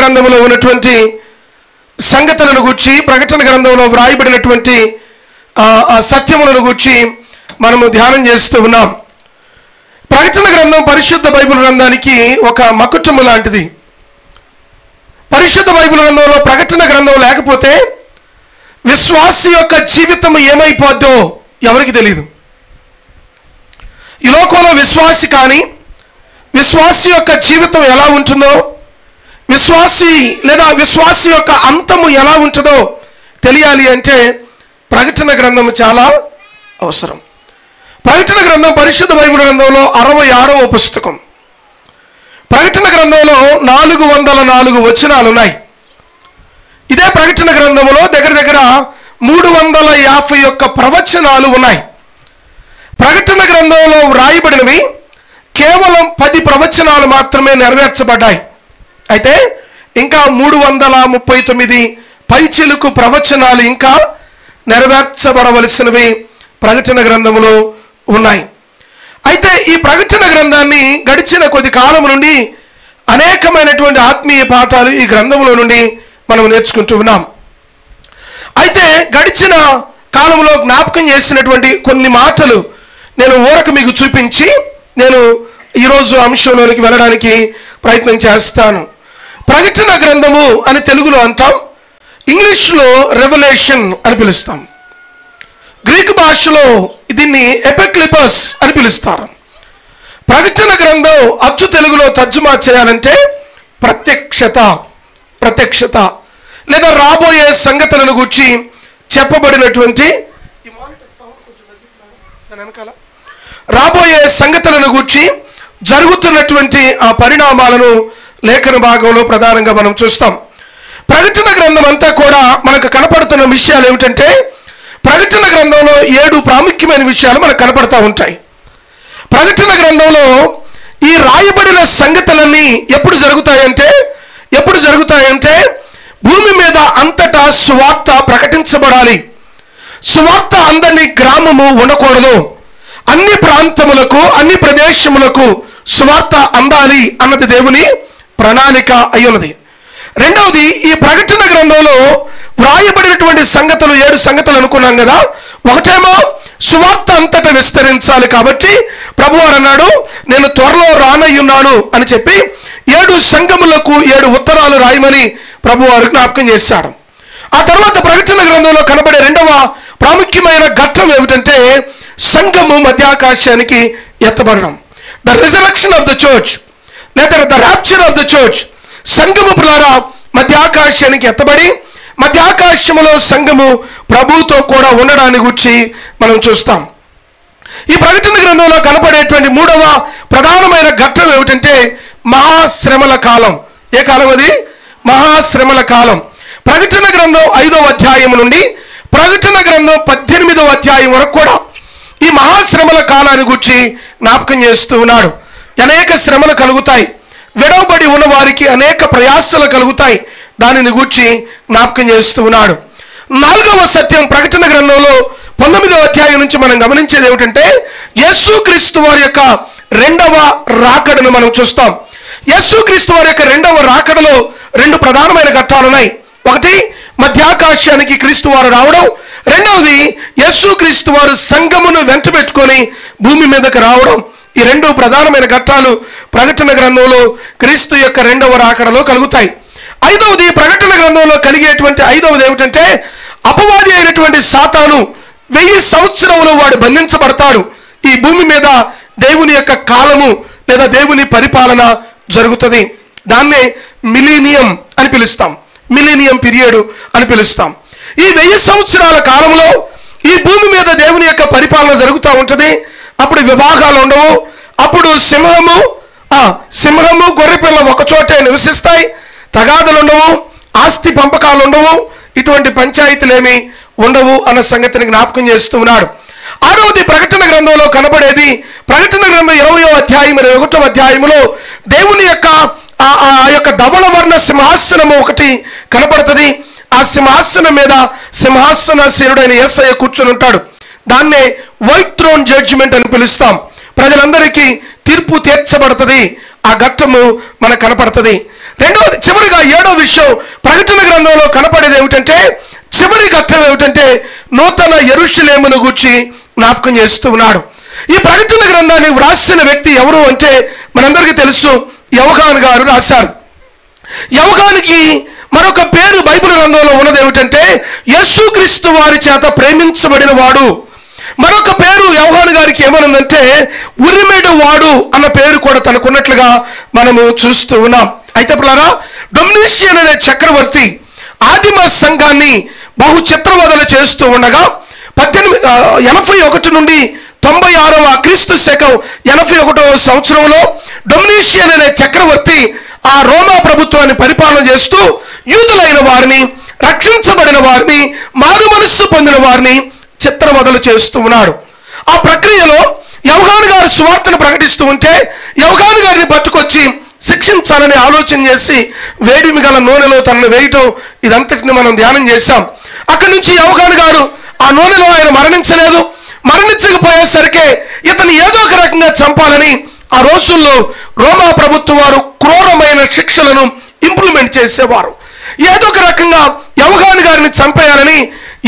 గ్రంథంలో ఉన్నటువంటి సంగతులను గూర్చి, ప్రకటన గ్రంథంలో వ్రాయబడినటువంటి సత్యములను గూర్చి మనము ధ్యానం చేస్తూ ఉన్నాం. ప్రకటన గ్రంథం పరిశుద్ధ బైబిల్ గ్రంథానికి ఒక మకుటము లాంటిది. పరిశుద్ధ బైబిల్ గ్రంథంలో ప్రకటన గ్రంథం లేకపోతే విశ్వాసి యొక్క జీవితం ఏమైపోద్దో ఎవరికి తెలియదు. ఈ లోకంలో విశ్వాసి కానీ విశ్వాసి యొక్క జీవితం ఎలా ఉంటుందో, విశ్వాసి యొక్క అంతము ఎలా ఉంటుందో తెలియాలి అంటే ప్రకటన గ్రంథం చాలా అవసరం. ప్రకటన గ్రంథం పరిశుద్ధ బైబిల్ గ్రంథంలో 66వ పుస్తకం. ప్రకటన గ్రంథంలో 404 వచనాలు ఉన్నాయి. ఇదే ప్రకటన గ్రంథంలో దగ్గర 350 యొక్క ప్రవచనాలు ఉన్నాయి. ప్రకటన గ్రంథంలో వ్రాయబడినవి కేవలం 10 ప్రవచనాలు మాత్రమే నెరవేర్చబడ్డాయి. అయితే ఇంకా 339 పైచిలుకు ప్రవచనాలు ఇంకా నెరవేర్చబడవలసినవి ప్రకటన గ్రంథంలో ఉన్నాయి. అయితే ఈ ప్రకటన గ్రంథాన్ని గడిచిన కొద్ది కాలం నుండి అనేకమైనటువంటి ఆత్మీయ పాఠాలు ఈ గ్రంథంలో నుండి మనం నేర్చుకుంటూ ఉన్నాం. అయితే గడిచిన కాలంలో జ్ఞాపకం చేసినటువంటి కొన్ని మాటలు నేను ఊరకు మీకు చూపించి నేను ఈరోజు అంశంలోనికి వెళ్ళడానికి ప్రయత్నం చేస్తాను. ప్రకటన గ్రంథము అని తెలుగులో అంటాం, ఇంగ్లీష్లో రెవల్యూషన్ అని పిలుస్తాం, గ్రీకు భాషలో దీన్ని ఎపిక్లిపస్ అని పిలుస్తారు. ప్రకటన గ్రంథం అచ్చు తెలుగులో తర్జుమా చేయాలంటే ప్రత్యక్షత లేదా రాబోయే సంగతులను గూర్చి చెప్పబడినటువంటి రాబోయే సంగతులను గూర్చి జరుగుతున్నటువంటి ఆ పరిణామాలను లేఖన భాగంలో ప్రధానంగా మనం చూస్తాం. ప్రకటన గ్రంథం అంతా కూడా మనకు కనపడుతున్న విషయాలు ఏమిటంటే, ప్రకటన గ్రంథంలో 7 ప్రాముఖ్యమైన విషయాలు మనకు కనపడతా ఉంటాయి. ప్రకటన గ్రంథంలో ఈ రాయబడిన సంగతులన్నీ ఎప్పుడు జరుగుతాయంటే భూమి మీద అంతటా సువార్త ప్రకటించబడాలి. సువార్త అందని గ్రామము ఉండకూడదు. అన్ని ప్రాంతములకు అన్ని ప్రదేశములకు సువార్త అందాలి అన్నది దేవుని ప్రణాళిక అయ్యున్నది. రెండవది, ఈ ప్రకటన గ్రంథంలో వ్రాయబడినటువంటి సంగతులు 7 సంగతులు అనుకున్నాం కదా. ఒకటేమో సువార్త అంతటా విస్తరించాలి. కాబట్టి ప్రభువారు అన్నాడు, నేను త్వరలో రానయ్యున్నాను అని చెప్పి 7 సంఘములకు 7 ఉత్తరాలు రాయమని ప్రభువారు జ్ఞాపకం చేశాడు. ఆ తర్వాత ప్రకటన గ్రంథంలో కనబడే రెండవ ప్రాముఖ్యమైన ఘట్టం ఏమిటంటే సంఘము మధ్యాకాశానికి ఎత్తబడడం. The resurrection of the church లేదా the rapture of the church. సంఘము ద్వారా మధ్యాకాశానికి ఎత్తబడి మధ్యాకాశములో సంఘము ప్రభువుతో కూడా ఉండడాన్ని గురించి మనం చూస్తాం. ఈ ప్రకటన గ్రంథంలో కనపడేటువంటి మూడవ ప్రధానమైన ఘట్టం ఏమిటంటే మహాశ్రమల కాలం. ఏ కాలం అది? మహాశ్రమల కాలం. ప్రకటన గ్రంథం 5వ అధ్యాయం నుండి ప్రకటన గ్రంథం 18వ అధ్యాయం వరకు కూడా ఈ మహాశ్రమల కాలాన్ని గురించి జ్ఞాపకం చేస్తూ ఉన్నాడు. అనేక శ్రమలు కలుగుతాయి, విడవబడి ఉన్న వారికి అనేక ప్రయాసలు కలుగుతాయి. దానిని గూర్చి జ్ఞాపకం చేస్తూ ఉన్నాడు. 4వ సత్యం ప్రకటన గ్రంథంలో 19వ అధ్యాయం నుంచి మనం గమనించేది ఏమిటంటే యేసుక్రీస్తు వారి యొక్క రెండవ రాకడను మనం చూస్తాం. యేసుక్రీస్తు వారి యొక్క రెండవ రాకడలో 2 ప్రధానమైన ఘట్టాలు ఉన్నాయి. ఒకటి, మధ్యాకాశానికి క్రీస్తు వారు రావడం. రెండవది, యేసుక్రీస్తు వారు సంఘమును వెంట పెట్టుకొని భూమి మీదకి రావడం. ఈ 2 ప్రధానమైన ఘట్టాలు ప్రకటన గ్రంథంలో క్రీస్తు యొక్క రెండవ రాకడలో కలుగుతాయి. 5వది, ప్రకటన గ్రంథంలో కలిగేటువంటి 5వది ఏమిటంటే అపవాది అయినటువంటి సాతాను 1000 సంవత్సరములు వాడు బంధించబడతాడు. ఈ భూమి మీద దేవుని యొక్క కాలము లేదా దేవుని పరిపాలన జరుగుతుంది. దాన్నే మిలీనియం అని పిలుస్తాం, మిలీనియం పీరియడ్ అని పిలుస్తాం. ఈ 1000 సంవత్సరాల కాలంలో ఈ భూమి మీద దేవుని యొక్క పరిపాలన జరుగుతూ ఉంటుంది. అప్పుడు వివాహాలు ఉండవు. అప్పుడు సింహము గొర్రెపిల్ల ఒకచోటే నివసిస్తాయి. తగాదలు ఉండవు, ఆస్తి పంపకాలు ఉండవు, ఇటువంటి పంచాయతీలేమి ఉండవు అన్న సంగతిని జ్ఞాపకం చేస్తూ ఉన్నాడు. 6వది, ప్రకటన గ్రంథంలో కనబడేది ప్రకటన గ్రంథం 20వ అధ్యాయం 21వ అధ్యాయంలో దేవుని యొక్క ఆ యొక్క ధవళ వర్ణ సింహాసనము ఒకటి కనపడుతుంది. ఆ సింహాసనం మీద సింహాసనాసీనుడైన యేసయ్య కూర్చొని ఉంటాడు. దాన్నే వైట్ థ్రోన్ జడ్జిమెంట్ అని పిలుస్తాం. ప్రజలందరికీ తీర్పు తీర్చబడుతుంది. ఆ ఘట్టము మనకు కనపడుతుంది. రెండవది, చివరిగా 7వ విషయం ప్రకటన గ్రంథంలో కనపడేది ఏమిటంటే, చివరి ఘట్టం ఏమిటంటే నూతన యెరూషలేమును గూర్చి జ్ఞాపకం చేస్తూ ఉన్నాడు. ఈ ప్రకటన గ్రంథాన్ని వ్రాసిన వ్యక్తి ఎవరు అంటే మనందరికీ తెలుసు, యోహాను గారు రాశారు. యోహానుకి మరొక పేరు బైబిల్ గ్రంథంలో ఉన్నది ఏమిటంటే యేసుక్రీస్తు వారి చేత ప్రేమించబడిన వాడు. మరొక పేరు యోహాను గారికి ఏమనుందంటే ఉరిమెడు వాడు అన్న పేరు కూడా తనకున్నట్లుగా మనము చూస్తూ ఉన్నాం. అయితే పిల్లరా, డొమినిషియన్ అనే చక్రవర్తి ఆదిమ సంఘాన్ని బహు చిత్రవదలు చేస్తూ ఉండగా 81 నుండి 96వ క్రీస్తు శకం 81వ సంవత్సరంలో డొమినిషియన్ అనే చక్రవర్తి ఆ రోమా ప్రభుత్వాన్ని పరిపాలన చేస్తూ యూదులైన వారిని, రక్షించబడిన వారిని, మారు మనస్సు పొందిన వారిని చిత్రవదలు చేస్తూ ఉన్నాడు. ఆ ప్రక్రియలో యోహాను గారు సువార్తను ప్రకటిస్తూ ఉంటే యోహాను గారిని పట్టుకొచ్చి శిక్షించాలని ఆలోచన చేసి వేడిమి గల నూనెలో తనను వేయటం, ఇదంతటిని మనం ధ్యానం చేశాం. అక్కడి నుంచి యోహాను గారు ఆ నూనెలో ఆయన మరణించలేదు. మరణించకపోయేసరికి ఇతను ఏదో ఒక రకంగా చంపాలని ఆ రోజుల్లో రోమా ప్రభుత్వం వారు క్రూరమైన శిక్షలను ఇంప్లిమెంట్ చేసేవారు. ఏదో ఒక రకంగా యోహాను గారిని చంపేయాలని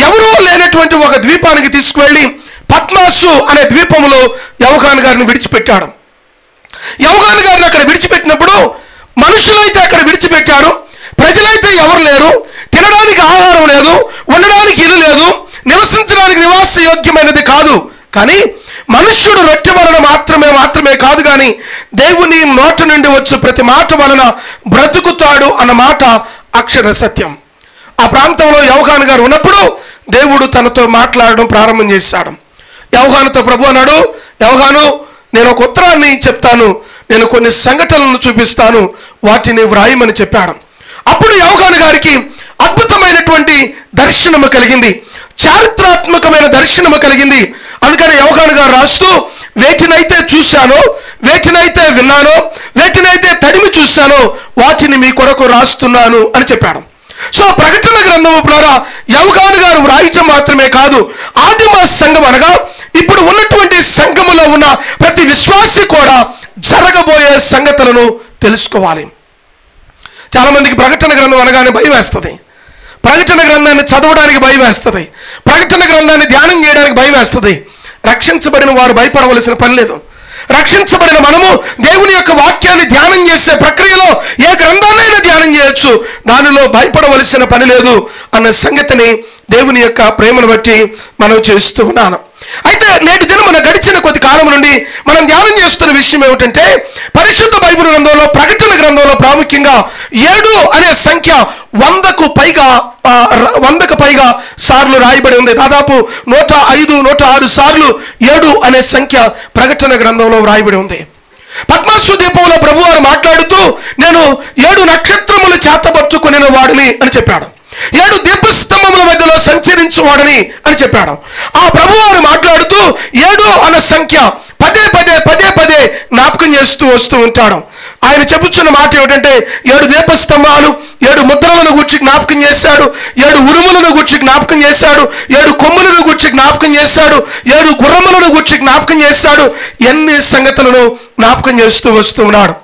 ఎవరూ లేనటువంటి ఒక ద్వీపానికి తీసుకువెళ్ళి పద్మాసు అనే ద్వీపంలో యోహాను గారిని విడిచిపెట్టాడు. యోహాను గారిని అక్కడ విడిచిపెట్టినప్పుడు మనుషులైతే అక్కడ విడిచిపెట్టారు, ప్రజలైతే ఎవరు లేరు, తినడానికి ఆహారం లేదు, ఉండడానికి ఇల్లు లేదు, నివసించడానికి నివాస యోగ్యమైనది కాదు. కానీ మనుష్యుడు రొట్టె వలన మాత్రమే కాదు కానీ దేవుని నోట నుండి వచ్చు ప్రతి మాట వలన బ్రతుకుతాడు అన్న మాట అక్షర సత్యం. ఆ ప్రాంతంలో యోహాను గారు ఉన్నప్పుడు దేవుడు తనతో మాట్లాడడం ప్రారంభం చేశాడు. యోహానుతో ప్రభు అన్నాడు, యోహాను, నేను ఒక ఉత్తరాన్ని చెప్తాను, నేను కొన్ని సంఘటనలను చూపిస్తాను, వాటిని వ్రాయమని చెప్పాడు. అప్పుడు యోహాను గారికి అద్భుతమైనటువంటి దర్శనము కలిగింది, చారిత్రాత్మకమైన దర్శనము కలిగింది. అందుకని యోహాను గారు రాస్తూ, వేటినైతే చూశానో, వేటినైతే విన్నానో, వేటినైతే తడిమి చూశానో వాటిని మీ కొరకు రాస్తున్నాను అని చెప్పాడు. సో ప్రకటన గ్రంథము ద్వారా యోహాను గారు వ్రాయించడం మాత్రమే కాదు, ఆదిమ సంఘం అనగా ఇప్పుడు ఉన్నటువంటి సంఘములో ఉన్న ప్రతి విశ్వాసి కూడా జరగబోయే సంగతులను తెలుసుకోవాలి. చాలా మందికి ప్రకటన గ్రంథం అనగానే భయం వేస్తుంది, ప్రకటన గ్రంథాన్ని చదవడానికి భయం వేస్తుంది, ప్రకటన గ్రంథాన్ని ధ్యానం చేయడానికి భయం వేస్తుంది. రక్షించబడిన వారు భయపడవలసిన పని లేదు. రక్షించబడిన మనము దేవుని యొక్క వాక్యాన్ని ధ్యానం చేసే ప్రక్రియలో ఏ గ్రంథాన్నైనా ధ్యానం చేయొచ్చు, దానిలో భయపడవలసిన పని లేదు అన్న సంగతిని దేవుని యొక్క ప్రేమను బట్టి మనం చేస్తూ ఉన్నాను. అయితే నేటి దినం మన గడిచిన కొద్ది కాలం నుండి మనం ధ్యానం చేస్తున్న విషయం ఏమిటంటే పరిశుద్ధ బైబిల్ గ్రంథంలో, ప్రకటన గ్రంథంలో ప్రాముఖ్యంగా 7 అనే సంఖ్య 100కు పైగా సార్లు రాయబడి ఉంది. దాదాపు 105-106 సార్లు 7 అనే సంఖ్య ప్రకటన గ్రంథంలో రాయబడి ఉంది. పద్మాసు ద్వీపంలో ప్రభువారు మాట్లాడుతూ నేను 7 నక్షత్రములు చేతబట్టుకునే వాడిని అని చెప్పాడు. 7 దీపస్తంభముల మధ్యలో సంచరించువాడని అని చెప్పాడు. ఆ ప్రభువారు మాట్లాడుతూ 7 అన్న సంఖ్య పదే జ్ఞాపకం చేస్తూ వస్తూ ఉంటాడు. ఆయన చెప్పుచున్న మాట ఏమిటంటే 7 దీపస్తంభాలు, 7 ముద్రలను గూర్చి జ్ఞాపకం చేశాడు, 7 ఉరుములను గూర్చి జ్ఞాపకం చేశాడు, 7 కొమ్ములను గూర్చి జ్ఞాపకం చేశాడు, 7 గుర్రములను గూర్చి జ్ఞాపకం చేశాడు. ఎన్ని సంగతులను జ్ఞాపకం చేస్తూ వస్తూ ఉన్నాడు.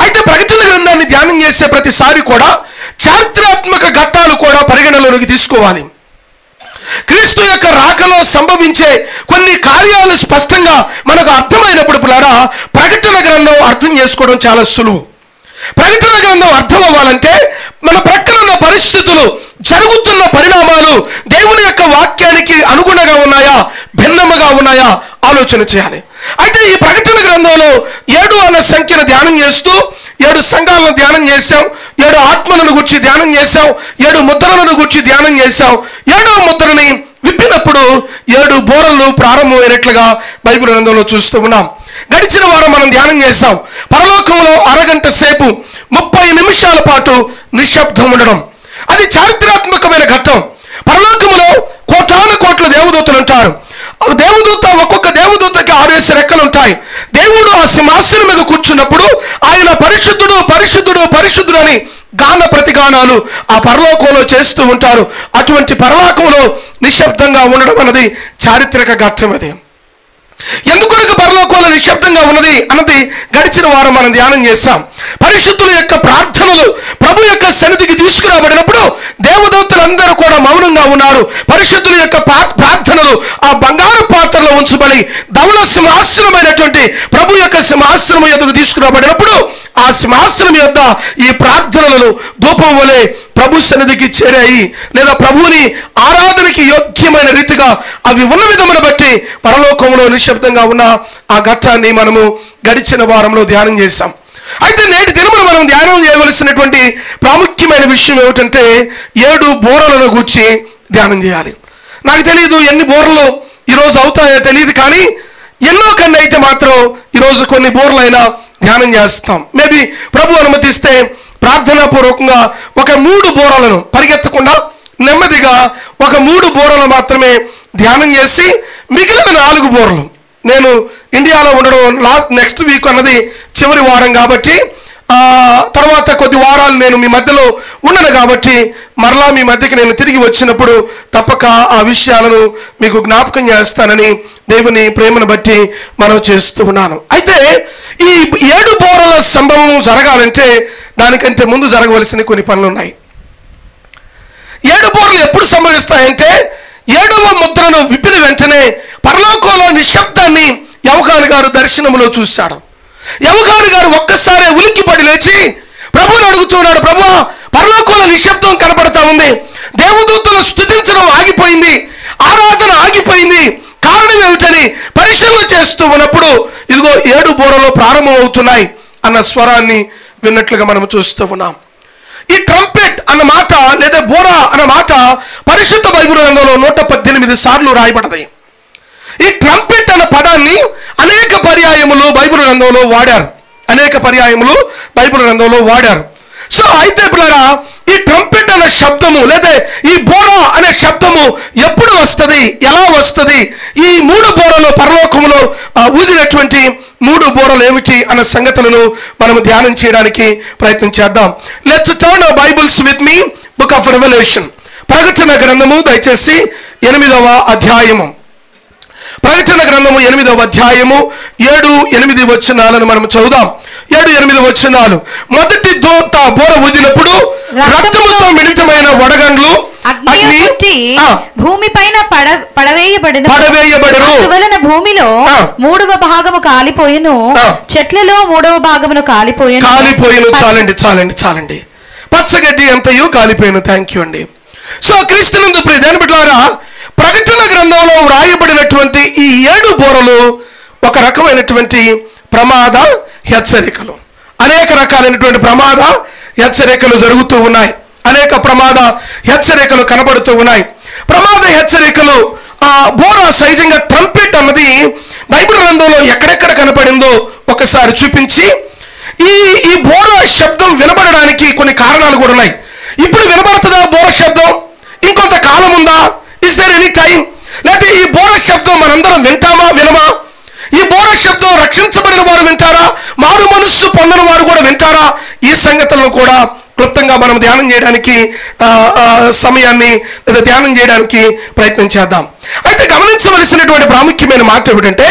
అయితే ప్రకటన గ్రంథాన్ని ధ్యానం చేసే ప్రతిసారి కూడా చారిత్రాత్మక ఘట్టాలు కూడా పరిగణలోకి తీసుకోవాలి. క్రీస్తు యొక్క రాకలో సంభవించే కొన్ని కార్యాలు స్పష్టంగా మనకు అర్థమైనప్పుడు పిల్లరా ప్రకటన గ్రంథం అర్థం చేసుకోవడం చాలా సులువు. ప్రకటన గ్రంథం అర్థం అవ్వాలంటే మన ప్రక్కన ఉన్న పరిస్థితులు, జరుగుతున్న పరిణామాలు దేవుని యొక్క వాక్యానికి అనుగుణంగా ఉన్నాయా, భిన్నముగా ఉన్నాయా ఆలోచన చేయాలి. అయితే ఈ ప్రకటన గ్రంథంలో 7 అన్న సంఖ్యను ధ్యానం చేస్తూ 7 సంఘాలను ధ్యానం చేశాం, 7 ఆత్మలను గురించి ధ్యానం చేశాం, 7 ముద్రలను గురించి ధ్యానం చేశాం. 7వ ముద్రని విప్పినప్పుడు 7 బోరలు ప్రారంభమైనట్లుగా బైబిల్ గ్రంథంలో చూస్తూ ఉన్నాం. గడిచిన వారం మనం ధ్యానం చేశాం, పరలోకంలో అరగంట సేపు 30 నిమిషాల పాటు నిశ్శబ్దం ఉండడం. అది చారిత్రాత్మకమైన ఘట్టం. పరలోకంలో కోటాను కోట్ల దేవదూతలు ఉంటారు. దేవదూత, ఒక్కొక్క దేవదూతకి 6 రెక్కలు ఉంటాయి. దేవుడు ఆ సింహాసనం మీద కూర్చున్నప్పుడు ఆయన పరిశుద్ధుడు పరిశుద్ధుడు పరిశుద్ధుడు అని గాన ప్రతిగానాలు ఆ పరలోకంలో చేస్తూ ఉంటారు. అటువంటి పరలోకంలో నిశ్శబ్దంగా ఉండడం అన్నది చారిత్రక ఘట్టం. అది ఎందుకొరకు పరలోకంలో నిశ్శబ్దంగా ఉన్నది అన్నది గడిచిన వారం మనం ధ్యానం చేశాం. పరిశుద్ధుల యొక్క ప్రార్థనలు ప్రభు యొక్క సన్నిధికి తీసుకురాబడినప్పుడు దేవదూతలందరూ కూడా మౌనంగా ఉన్నారు. పరిశుద్ధుల యొక్క ప్రార్థనలు ఆ బంగారు పాత్రలో ఉంచబడి ధవళ సింహాసనమైనటువంటి ప్రభు యొక్క సింహాసనం యొద్దకు తీసుకురాబడినప్పుడు ఆ సింహాసనం యొద్ద ఈ ప్రార్థనలను ధూపం వలె ప్రభు సన్నిధికి చేరాయి, లేదా ప్రభువుని ఆరాధనకి యోగ్యమైన రీతిగా అవి ఉన్న విధమును బట్టి పరలోకంలో నిశ్శబ్దంగా ఉన్న ఆ ఘట్టాన్ని మనము గడిచిన వారంలో ధ్యానం చేశాం. అయితే నేటి దినమున మనం ధ్యానం చేయవలసినటువంటి ప్రాముఖ్యమైన విషయం ఏమిటంటే 7 బోరలను గూర్చి ధ్యానం చేయాలి. నాకు తెలియదు ఎన్ని బోర్లు ఈరోజు అవుతాయో తెలియదు, కానీ ఎన్నో కన్నా అయితే మాత్రం ఈరోజు కొన్ని బోర్లైనా ధ్యానం చేస్తాం. మేబీ ప్రభు అనుమతిస్తే ప్రార్థనాపూర్వకంగా ఒక 3 బోరలను పరిగెత్తకుండా నెమ్మదిగా ఒక 3 బోరలు మాత్రమే ధ్యానం చేసి మిగిలిన 4 బోరలు నేను ఇండియాలో ఉండడం నెక్స్ట్ వీక్ అన్నది చివరి వారం కాబట్టి తర్వాత కొద్ది వారాలు నేను మీ మధ్యలో ఉండను కాబట్టి మరలా మీ మధ్యకి నేను తిరిగి వచ్చినప్పుడు తప్పక ఆ విషయాలను మీకు జ్ఞాపకం చేస్తానని దేవుని ప్రేమను బట్టి మనం చేస్తూ ఉన్నాను. అయితే ఈ 7 బోరల సంభవం జరగాలంటే దానికంటే ముందు జరగవలసిన కొన్ని పనులు ఉన్నాయి. 7 బోరలు ఎప్పుడు సంభవిస్తాయంటే 7వ ముద్రను విప్పిన వెంటనే పరలోకంలో నిశ్శబ్దాన్ని యవహాను గారు దర్శనములో చూశాడు. యవహాను గారు ఒక్కసారి ఉలిక్కిపడి లేచి ప్రభువుని అడుగుతున్నాడు, ప్రభువా, పరలోకంలో నిశ్శబ్దం కనపడతా ఉంది, దేవదూతలు స్తుతించడం ఆగిపోయింది, ఆరాధన ఆగిపోయింది, కారణం ఏమిటని పరిశీలన చేస్తూ ఉన్నప్పుడు ఇదిగో 7 బోరలు ప్రారంభం అవుతున్నాయి అన్న స్వరాన్ని విన్నట్లుగా మనం చూస్తూ ఉన్నాం. ఈ ట్రంపెట్ అన్న మాట లేదా బోరా అన్న మాట పరిశుద్ధ బైబిల్ గ్రంథంలో 118 సార్లు రాయబడతాయి. ఈ ట్రంపెట్ అన్న పదాన్ని అనేక పర్యాయములు బైబిల్ గ్రంథంలో వాడారు. సో అయితే పిల్లరా, ఈ ట్రంపెట్ అనే శబ్దము లేదా ఈ బోరా అనే శబ్దము ఎప్పుడు వస్తుంది, ఎలా వస్తుంది, ఈ 3 బోరలు పరలోకములో ఊదినటువంటి 3 బోరలు ఏమిటి అన్న సంగతులను మనం ధ్యానం చేయడానికి ప్రయత్నం చేద్దాం. Let's turn our Bibles with me book of revolution. ప్రకటన గ్రంథము దయచేసి 8వ అధ్యాయము. ప్రకటన గ్రంథము 8వ అధ్యాయము 7-8 వచనాలను మనం చదువుదాం. 7-8 వచనాలు. మొదటి దూత బోర ఊదినప్పుడు రక్తముతో మిళితమైన వడగండ్లు భూమి పైన పడవేయబడిన అందువలన భూమిలో 3వ భాగము కాలిపోయిను, చెట్లలో 3వ భాగమును కాలిపోయిను. చాలండి. పచ్చగడ్డి అంతయు కాలిపోయిను. థ్యాంక్ యూ అండి. సో క్రీస్తునందు ప్రియమైన బిడ్డలారా, ప్రకటన గ్రంథంలో వ్రాయబడినటువంటి ఈ 7 బోరలు ఒక రకమైనటువంటి ప్రమాద హెచ్చరికలు. అనేక రకాలైనటువంటి ప్రమాద హెచ్చరికలు జరుగుతూ ఉన్నాయి. అనేక ప్రమాద హెచ్చరికలు కనబడుతూ ఉన్నాయి. ప్రమాద హెచ్చరికలు బోరా సహజంగా ట్రంపెట్ అన్నది బైబిల్ గ్రంథంలో ఎక్కడెక్కడ కనపడిందో ఒకసారి చూపించి ఈ బోరా శబ్దం వినబడడానికి కొన్ని కారణాలు కూడా ఉన్నాయి. ఇప్పుడు వినబడుతుందా బోరా శబ్దం? ఇంకొంత కాలం ఉందా? Is there any time? లేకపోతే ఈ బోరా శబ్దం మనందరం వినమా? ఈ బోరా శబ్దం రక్షించబడిన వారు వింటారా? మారు మనస్సు పొందిన వారు కూడా వింటారా? ఈ సంగతులను కూడా క్లుప్తంగా మనం ధ్యానం చేయడానికి సమయాన్ని లేదా ధ్యానం చేయడానికి ప్రయత్నం చేద్దాం. అయితే గమనించవలసినటువంటి ప్రాముఖ్యమైన మాట ఏమిటంటే,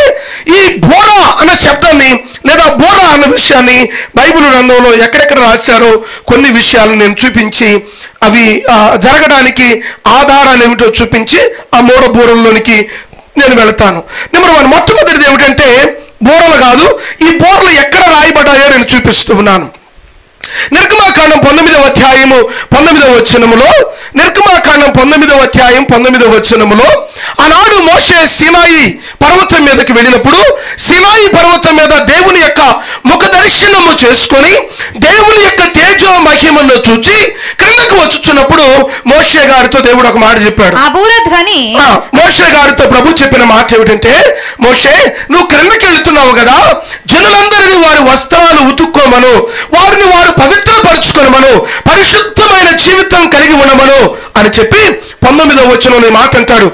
ఈ బోరా అన్న శబ్దాన్ని లేదా బోరా అన్న విషయాన్ని బైబిల్ గ్రంథంలో ఎక్కడెక్కడ రాశారో కొన్ని విషయాలను నేను చూపించి అవి జరగడానికి ఆధారాలు ఏమిటో చూపించి ఆ 3 బోరల్లోనికి నేను వెళతాను. నెంబర్ 1, మొట్టమొదటిది ఏమిటంటే బోరలు కాదు, ఈ బోరలు ఎక్కడ రాయబడ్డాయో నేను చూపిస్తూ ఉన్నాను. నిర్గమాకాండం 19వ అధ్యాయము 19వ వచనములో, నిర్గమాకాండం 19వ అధ్యాయం 19వ వచనములో ఆనాడు మోషే సీనాయి పర్వతం మీదకి వెళ్ళినప్పుడు సీనాయి పర్వతం మీద దేవుని యొక్క ముఖ దర్శనము చేసుకొని దేవుని యొక్క తేజో మహిమను చూచి క్రిందకు వచ్చుచున్నప్పుడు మోషే గారితో దేవుడు ఒక మాట చెప్పాడు. మోషే గారితో ప్రభు చెప్పిన మాట ఏమిటంటే, మోషే, నువ్వు క్రిందకి వెళ్తున్నావు కదా, జనులందరినీ వారి వస్త్రాలు ఉతుక్కోమను, వారిని వారు పవిత్రపరుచుకొనమను, పరిశుద్ధమైన జీవితం కలిగి ఉండమను అని చెప్పి 19వ వచనంలో ఈ మాట అంటాడు.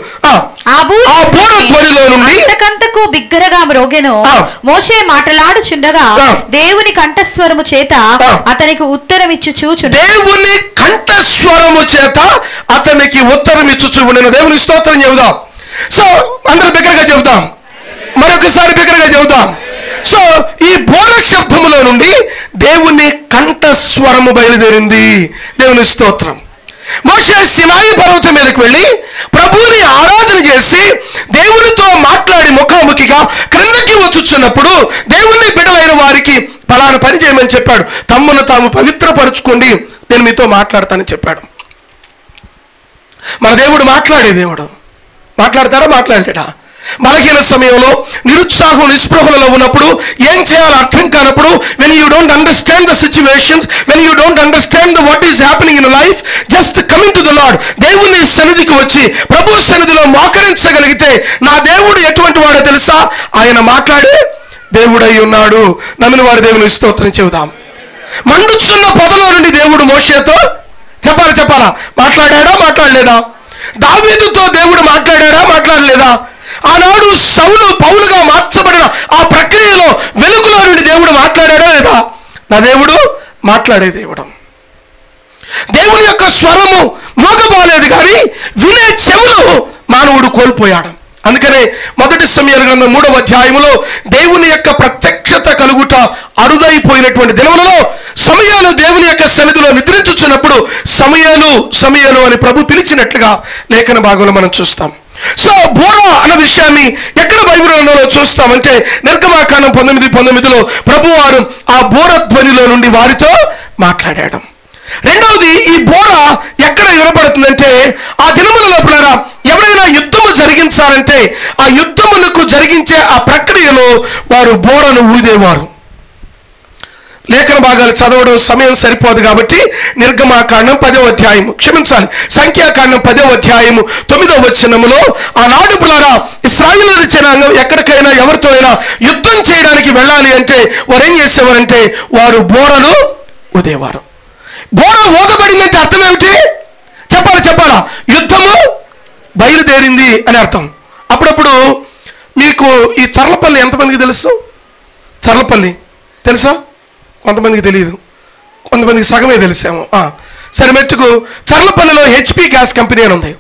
ఆ బోర ధ్వనిలో నుండి అంతకంతకు బిగ్గరగా మ్రోగెను. మోషే మాట్లాడుచుండగా దేవుని కంఠస్వరము చేత అతనికి ఉత్తరం ఇచ్చుచు దేవుని కంఠస్వరము చేత అతనికి ఉత్తరం ఇచ్చుచు ఉండెను. దేవుని స్తోత్రం చెబుదాం. సో అందరూ బిగ్గరగా చెబుదాం, మరొకసారి బిగ్గరగా చెబుదాం. సో ఈ బోర శబ్దములో నుండి దేవుని కంఠస్వరము బయలుదేరింది. దేవుని స్తోత్రం. మోషే సినాయి పర్వతం మీదకి వెళ్ళి ప్రభువుని ఆరాధన చేసి దేవునితో మాట్లాడి ముఖాముఖిగా క్రిందకి వచ్చుచున్నప్పుడు దేవుని బిడ్డలైన వారికి పలానా పని చేయమని చెప్పాడు. తమ్మును తాము పవిత్రపరుచుకోండి, నేను మీతో మాట్లాడతానని చెప్పాడు. మన దేవుడు మాట్లాడే దేవుడు. మాట్లాడతారా? మాట్లాడేట. బలహీన సమయంలో, నిరుత్సాహం, నిస్పృహలలో ఉన్నప్పుడు, ఏం చేయాలో అర్థం కానప్పుడు, when you don't understand the situations, when you don't understand what is happening in life, just coming to the Lord, దేవుని సన్నిధికి వచ్చి ప్రభు సన్నిధిలో మోకరించగలిగితే, నా దేవుడు ఎటువంటి వాడో తెలుసా? ఆయన మాట్లాడే దేవుడై ఉన్నాడు. నమ్మిన వారి దేవుని స్తోత్రం చెబుదాం. మండుచున్న పొదలో నుండి దేవుడు మోషేతో చెప్పాలా? మాట్లాడాడా? మాట్లాడలేదా? దావీదుతో దేవుడు మాట్లాడాడా? మాట్లాడలేదా? ఆనాడు సౌలు పౌలుగా మార్చబడిన ఆ ప్రక్రియలో వెలుగులో నుండి దేవుడు మాట్లాడాడా లేదా? నా దేవుడు మాట్లాడే దేవుడు. దేవుని యొక్క స్వరము మోగబోలేదు, కానీ వినే చెవులు మానవుడు కోల్పోయాడు. అందుకనే మొదటి సమూయేలు గ్రంథం 3వ అధ్యాయములో దేవుని యొక్క ప్రత్యక్షత కలుగుట అరుదైపోయినటువంటి దినములలో సమూయేలు దేవుని యొక్క సన్నిధిలో నిద్రించుచున్నప్పుడు సమూయేలు అని ప్రభు పిలిచినట్లుగా లేఖన భాగంలో మనం చూస్తాం. సో బోర అన్న విషయాన్ని ఎక్కడ బైబిల్ గ్రంథంలో చూస్తామంటే నిర్గమాకాండం 19:19లో ప్రభువారు ఆ బోర ధ్వనిలో నుండి వారితో మాట్లాడాడు. రెండవది, ఈ బోర ఎక్కడ వినపడుతుందంటే ఆ దినముల లోపల ఎవరైనా యుద్ధము జరిగించాలంటే ఆ యుద్ధములకు జరిగించే ఆ ప్రక్రియలో వారు బోరను ఊదేవారు. లేఖన భాగాలు చదవడం సమయం సరిపోదు కాబట్టి నిర్గమాకాండం 10వ అధ్యాయము, క్షమించాలి, సంఖ్యాకాండం 10వ అధ్యాయము 9వ వచనములో ఆనాడు పిల్లరా ఇశ్రాయేలు జనాంగం ఎక్కడికైనా ఎవరితో అయినా యుద్ధం చేయడానికి వెళ్ళాలి అంటే వారు ఏం చేసేవారంటే వారు బోరను ఊదేవారు. బోర ఊదబడిందంటే అర్థం ఏమిటి? చెప్పాలా? యుద్ధము బయలుదేరింది అని అర్థం. అప్పుడప్పుడు మీకు ఈ చర్లపల్లి ఎంతమందికి తెలుసు? చర్లపల్లి తెలుసా? కొంతమందికి తెలియదు, కొంతమందికి సగమే తెలిసాము. సరే, మెట్టుకు చర్లపల్లిలో HP గ్యాస్ కంపెనీ అని ఉంది.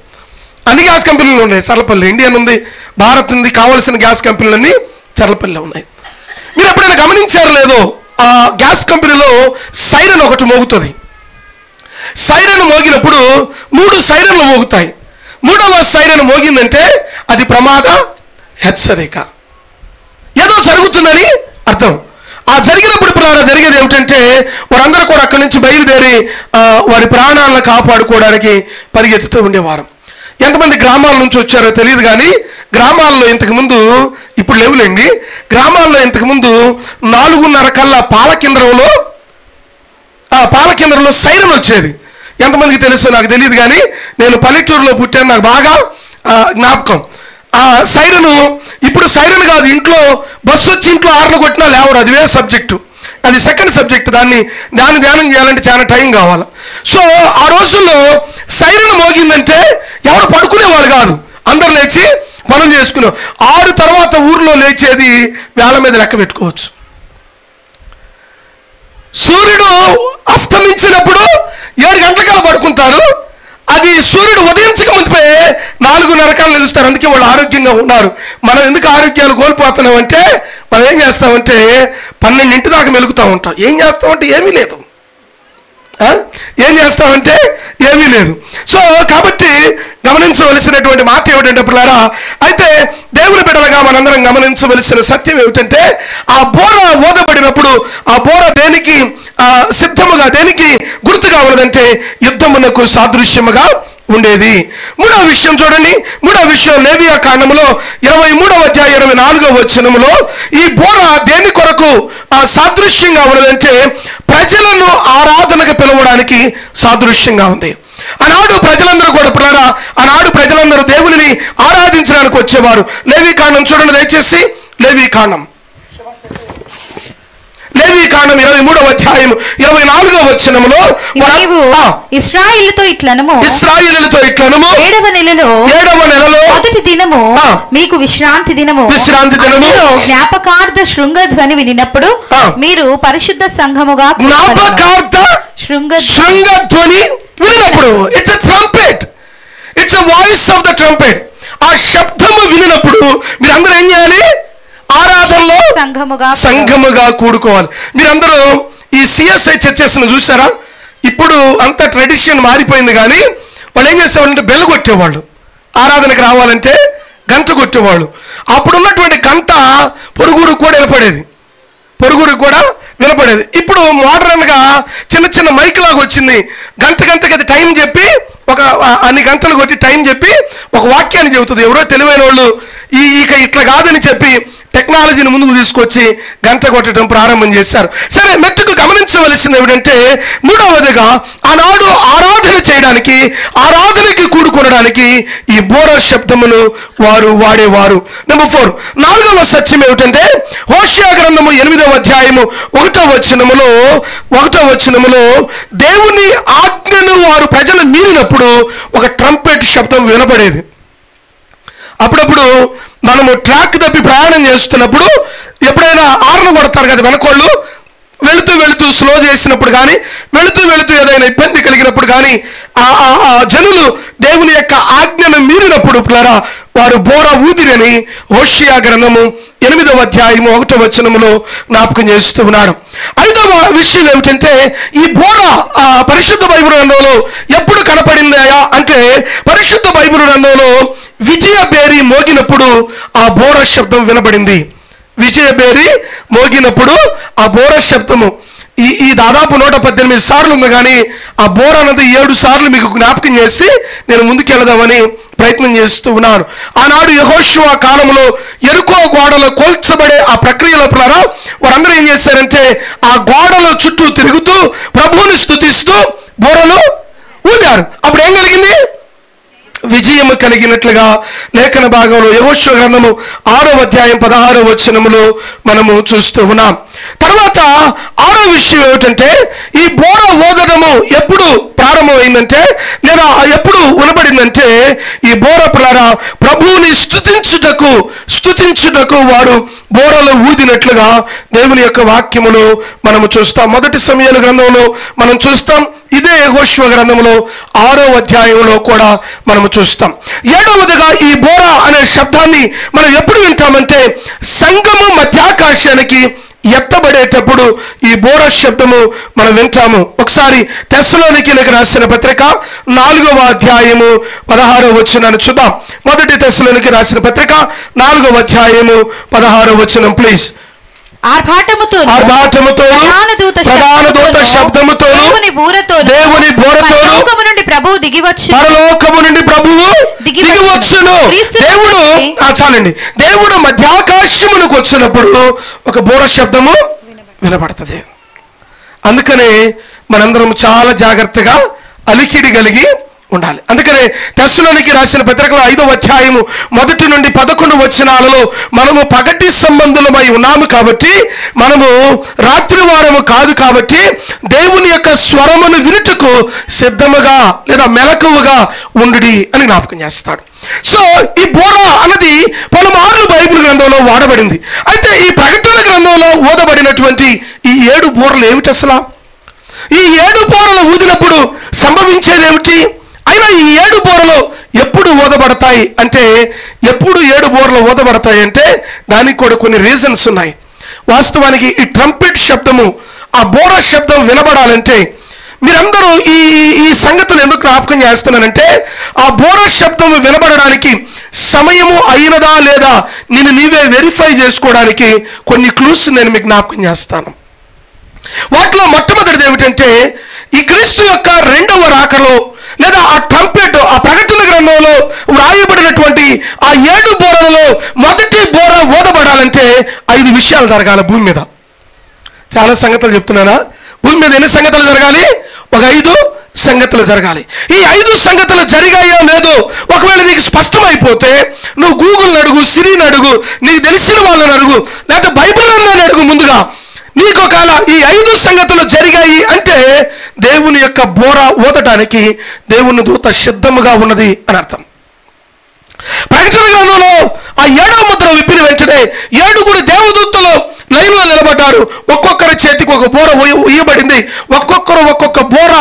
అన్ని గ్యాస్ కంపెనీలు ఉన్నాయి చర్లపల్లి. ఇండియన్ ఉంది, భారత్ ఉంది, కావలసిన గ్యాస్ కంపెనీలన్నీ చర్లపల్లిలో ఉన్నాయి. మీరు ఎప్పుడైనా గమనించారు లేదో, ఆ గ్యాస్ కంపెనీలో సైరన్ ఒకటి మోగుతుంది. సైరన్ మోగినప్పుడు 3 సైరన్లు మోగుతాయి. 3వ సైరన్ మోగిందంటే అది ప్రమాద హెచ్చరిక, ఏదో జరుగుతుందని అర్థం. ఆ జరిగినప్పుడు జరిగేది ఏమిటంటే వారందరూ కూడా అక్కడి నుంచి బయలుదేరి వారి ప్రాణాలను కాపాడుకోవడానికి పరిగెత్తుతూ ఉండేవారు. ఎంతమంది గ్రామాల నుంచి వచ్చారో తెలియదు, కానీ గ్రామాల్లో ఇంతకుముందు, ఇప్పుడు లేవులేండి, గ్రామాల్లో ఇంతకుముందు 4:30 కల్లా పాలకేంద్రంలో సైరన్ వచ్చేది. ఎంతమందికి తెలుసు నాకు తెలియదు, కానీ నేను పల్లెటూరులో పుట్టాను, నాకు బాగా జ్ఞాపకం. ఆ సైరను ఇప్పుడు సైరన్ కాదు, ఇంట్లో బస్సు వచ్చి ఇంట్లో ఆర్లు కొట్టినా లేవరు, అది వేరే సబ్జెక్టు, అది సెకండ్ సబ్జెక్ట్. దాన్ని ధ్యానం చేయాలంటే చాలా టైం కావాలి. సో ఆ రోజుల్లో సైరన్ మోగిందంటే ఎవరు పడుకునేవాళ్ళు కాదు, అందరు లేచి పనులు చేసుకునే. 6 తర్వాత ఊర్లో లేచేది వేళ మీద లెక్క పెట్టుకోవచ్చు. సూర్యుడు అస్తమించినప్పుడు 7 గంటలకల్లా పడుకుంటారు. అది సూర్యుడు ఉదయించక ముందుపై 4:30 కల్లా చూస్తారు. అందుకే వాళ్ళు ఆరోగ్యంగా ఉన్నారు. మనం ఎందుకు ఆరోగ్యాలు కోల్పోతున్నాం అంటే మనం ఏం చేస్తామంటే 12 దాకా మెలుగుతూ ఉంటాం. ఏం చేస్తామంటే ఏమీ లేదు. సో కాబట్టి గమనించవలసినటువంటి మాట ఏమిటంటే పిల్లారా, అయితే దేవుని బిడ్డలుగా మనందరం గమనించవలసిన సత్యం ఏమిటంటే ఆ బోర ఊదబడినప్పుడు ఆ బోర దేనికి సిద్ధముగా, దేనికి గుర్తుగా ఉన్నదంటే యుద్ధమునకు సాదృశ్యముగా ఉండేది. 3వ విషయం చూడండి. 3వ విషయం లేవియా కాండములో 23వ అధ్యాయం 24వ వచనములో ఈ బోర దేని కొరకు సాదృశ్యంగా ఉన్నదంటే ప్రజలను ఆరాధనకు పిలవడానికి సాదృశ్యంగా ఉంది. ఆనాడు ప్రజలందరూ కూడా పిల్లరా, ఆనాడు ప్రజలందరూ దేవుని ఆరాధించడానికి వచ్చేవారు. లేవి కాండం చూడండి దయచేసి. లేవి కాండం 23వ అధ్యాయం 24వ వచనములో ఇశ్రాయేలుతో ఇట్లనము 7వ నెలలో మొదటి దినము మీకు విశ్రాంతి దినము. జ్ఞాపకార్థ శృంగ ధ్వని వినినప్పుడు మీరు పరిశుద్ధ సంఘముగా. జ్ఞాపకార్థ శృంగ ధ్వని వినినప్పుడు, it's a trumpet, it's a voice of the trumpet. ఆ శబ్దము వినినప్పుడు మీరందరూ ఏం చేయాలి? ఆరాధనలో సంఘముగా కూడుకోవాలి. మీరందరూ ఈ సిఎస్ఐ చర్చెస్ చూసారా? ఇప్పుడు అంత ట్రెడిషన్ మారిపోయింది, కానీ వాళ్ళు ఏం చేసేవాళ్ళంటే బెల్ కొట్టేవాళ్ళు. ఆరాధనకు రావాలంటే గంట కొట్టేవాళ్ళు. అప్పుడున్నటువంటి గంట పొరుగురికి కూడా వినపడేది. ఇప్పుడు మోడర్న్గా చిన్న చిన్న మైక్ లాగా వచ్చింది. గంటకి అది టైం చెప్పి ఒక అన్ని గంటలు కొట్టి టైం చెప్పి ఒక వాక్యాన్ని చెబుతుంది. ఎవరో తెలివైన వాళ్ళు ఇక ఇట్లా కాదని చెప్పి టెక్నాలజీని ముందుకు తీసుకొచ్చి గంట కొట్టడం ప్రారంభం చేశారు. సరే, మెట్టుకు గమనించవలసింది ఏమిటంటే, మూడవదిగా ఆనాడు ఆరాధనకి కూడుకొనడానికి ఈ బోర శబ్దమును వారు వాడేవారు. నెంబర్ 4, 4వ సత్యం ఏమిటంటే, హోషేయ గ్రంథము 8వ అధ్యాయము 1వ వచనములో దేవుని ఆజ్ఞను వారు ప్రజలు మీరినప్పుడు ఒక ట్రంపెట్ శబ్దం వినపడేది. అప్పుడప్పుడు మనము ట్రాక్ తప్పి ప్రయాణం చేస్తున్నప్పుడు ఎప్పుడైనా ఆర్ను కొడతారు కదా వెనకోళ్ళు, వెళుతూ స్లో చేసినప్పుడు కానీ, వెళుతూ ఏదైనా ఇబ్బంది కలిగినప్పుడు కానీ, ఆ జనులు దేవుని యొక్క ఆజ్ఞను మీరినప్పుడు వారు బోర ఊదిరని హోషేయ గ్రంథము 8వ అధ్యాయము 1వ వచనములో జ్ఞాపకం చేస్తూ ఉన్నాడు. 5వ విషయం ఏమిటంటే, ఈ బోర పరిశుద్ధ బైబిల్ గ్రంథంలో ఎప్పుడు కనపడిందయా అంటే, పరిశుద్ధ బైబిల్ గ్రంథంలో విజయబేరి మోగినప్పుడు ఆ బోర శబ్దం వినబడింది. విజయబేరి మోగినప్పుడు ఆ బోర శబ్దము ఈ దాదాపు 118 సార్లు ఉంది, కానీ ఆ బోర అన్నది 7 సార్లు మీకు జ్ఞాపకం చేసి నేను ముందుకెళ్దామని ప్రయత్నం చేస్తూ ఉన్నాను. ఆనాడు యెహోషువ కాలంలో యెరికో గోడలు కోల్చబడే ఆ ప్రక్రియలో వారందరూ ఏం చేశారంటే, ఆ గోడల చుట్టూ తిరుగుతూ ప్రభువుని స్తుతిస్తూ బోరలు ఊదారు. అప్పుడు ఏం కలిగింది? విజయము కలిగినట్లుగా లేఖన భాగంలో యెహోషువ గ్రంథము 6వ అధ్యాయం 16వ వచనములో మనము చూస్తూ ఉన్నాం. తర్వాత 6వ విషయం ఏమిటంటే, ఈ బోర ఊదడము ఎప్పుడు ప్రారంభమైందంటే, లేదా ఎప్పుడు వినబడిందంటే, ఈ బోర ప్రభువుని స్తుతించుటకు వారు బోరలు ఊదినట్లుగా దేవుని యొక్క వాక్యములో మనము చూస్తాం. మొదటి సమూయేలు గ్రంథంలో మనం చూస్తాం. ఇదే యెహోషువ గ్రంథంలో 6వ అధ్యాయంలో కూడా మనము చూస్తాం. 7వదిగా ఈ బోర అనే శబ్దాన్ని మనం ఎప్పుడు వింటామంటే, సంఘము మధ్యాకాశానికి ఎత్తబడేటప్పుడు ఈ బోర శబ్దము మనం వింటాము. ఒకసారి తెస్సలోనికీయులకు రాసిన పత్రిక 4వ అధ్యాయము 16వ వచనాన్ని చూద్దాం. మొదటి తెస్సలోనికి రాసిన పత్రిక 4వ అధ్యాయము 16వ వచనం ప్లీజ్. ఆర్భాటముతో ప్రధాన దూత శబ్దముతో దేవుని బూరతో పరలోకము నుండి ప్రభువు దిగివచ్చును. దేవుడు మధ్యాకాశమునకు వచ్చినప్పుడు ఒక బోర శబ్దము వినపడుతుంది. అందుకనే మనందరం చాలా జాగ్రత్తగా అలికిడి కలిగి ఉండాలి. అందుకనే తెస్సలోనికి రాసిన పత్రికలో 5వ అధ్యాయము 1 నుండి 11 వచనాలలో మనము పగటి సంబంధులమై ఉన్నాము కాబట్టి, మనము రాత్రి వారము కాదు కాబట్టి, దేవుని యొక్క స్వరమును వినుటకు సిద్ధముగా లేదా మెలకువగా ఉండుడి అని జ్ఞాపకం చేస్తాడు. సో ఈ బోర అన్నది పలుమార్లు బైబిల్ గ్రంథంలో వాడబడింది. అయితే ఈ ప్రకటన గ్రంథంలో ఊదబడినటువంటి ఈ 7 బోరలు ఏమిటి అసలు? ఈ 7 బోరలు ఊదినప్పుడు సంభవించేదేమిటి? అయినా ఈ 7 బోరలు ఎప్పుడు ఊదబడతాయి అంటే, ఎప్పుడు 7 బోరలు ఊదబడతాయి అంటే దానికి కూడా కొన్ని రీజన్స్ ఉన్నాయి. వాస్తవానికి ఈ ట్రంపెట్ శబ్దము, ఆ బోర శబ్దం వినబడాలంటే, మీరందరూ ఈ సంగతులు ఎందుకు జ్ఞాపకం చేస్తున్నానంటే, ఆ బోర శబ్దం వినబడడానికి సమయము అయినదా లేదా నేను నీవే వెరిఫై చేసుకోవడానికి కొన్ని క్లూస్ నేను మీకు జ్ఞాపకం చేస్తాను. వాటిలో మొట్టమొదటిది ఏమిటంటే, ఈ క్రీస్తు యొక్క 2వ రాకలో లేదా ఆ ట్రంపెట్, ఆ ప్రకటన గ్రంథంలో వ్రాయబడినటువంటి ఆ 7 బోరలలో మొదటి బోర ఊదబడాలంటే 5 విషయాలు జరగాలి భూమి మీద. చాలా సంగతులు చెప్తున్నానా? భూమి మీద ఎన్ని సంగతులు జరగాలి? ఒక 5 సంగతులు జరగాలి. ఈ 5 సంగతులు జరిగాయో లేదో ఒకవేళ నీకు స్పష్టమైపోతే నువ్వు గూగుల్ని అడుగు, సిరిని అడుగు, నీకు తెలిసిన వాళ్ళని అడుగు, లేకపోతే బైబిల్ అన్నాని అడుగు. ముందుగా నీకు ఒకవేళ ఈ 5 సంగతులు జరిగాయి అంటే దేవుని యొక్క బోర ఊదటానికి దేవుని దూత సిద్ధముగా ఉన్నది అని అర్థం. ప్రకటన గ్రంథంలో ఆ 7వ ముద్ర విప్పిన వెంటనే 7 దేవదూతలు లైన్లో నిలబడ్డారు. ఒక్కొక్కరి చేతికి ఒక బోర ఉయ్యబడింది. ఒక్కొక్కరు ఒక్కొక్క బోర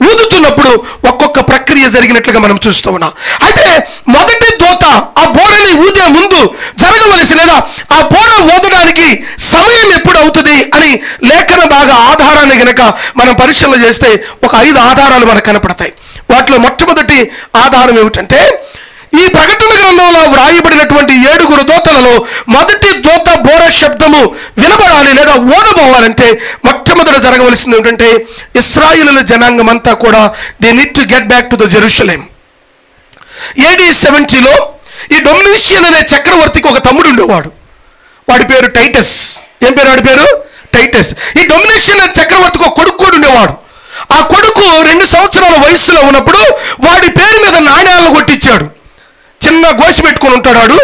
ఊదుతున్నప్పుడు ఒక్కొక్క ప్రక్రియ జరిగినట్లుగా మనం చూస్తూ ఉన్నాం. అయితే మొదటి దూత ఆ బోరని ఊదే ముందు జరగవలసిన, ఆ బోర ఊదడానికి సమయం ఎప్పుడు అవుతుంది అని లేఖన బాగా ఆధారాన్ని గనక మనం పరిశీలన చేస్తే ఒక 5 ఆధారాలు మనకు కనపడతాయి. వాటిలో మొట్టమొదటి ఆధారం ఏమిటంటే, ఈ ప్రకటన గ్రంథంలో వ్రాయబడినటువంటి 7 దూతలలో మొదటి దూత బోర శబ్దము వినబడాలి లేదా ఓదబోవాలంటే మొట్టమొదట జరగవలసింది ఏమిటంటే, ఇశ్రాయేలు జనాంగం అంతా కూడా they need to get back to the Jerusalem. AD 70లో ఈ డొమినిషియన్ అనే చక్రవర్తికి ఒక తమ్ముడు ఉండేవాడు. వాడి పేరు టైటస్. ఏం పేరు వాడి పేరు? టైటస్. ఈ డొమినిషియన్ అనే చక్రవర్తికి ఒక కొడుకు కూడా ఉండేవాడు. ఆ కొడుకు 2 సంవత్సరాల వయసులో ఉన్నప్పుడు వాడి పేరు మీద నాణ్యాలను కొట్టించాడు. చిన్న గోసి పెట్టుకుని ఉంటాడు వాడు.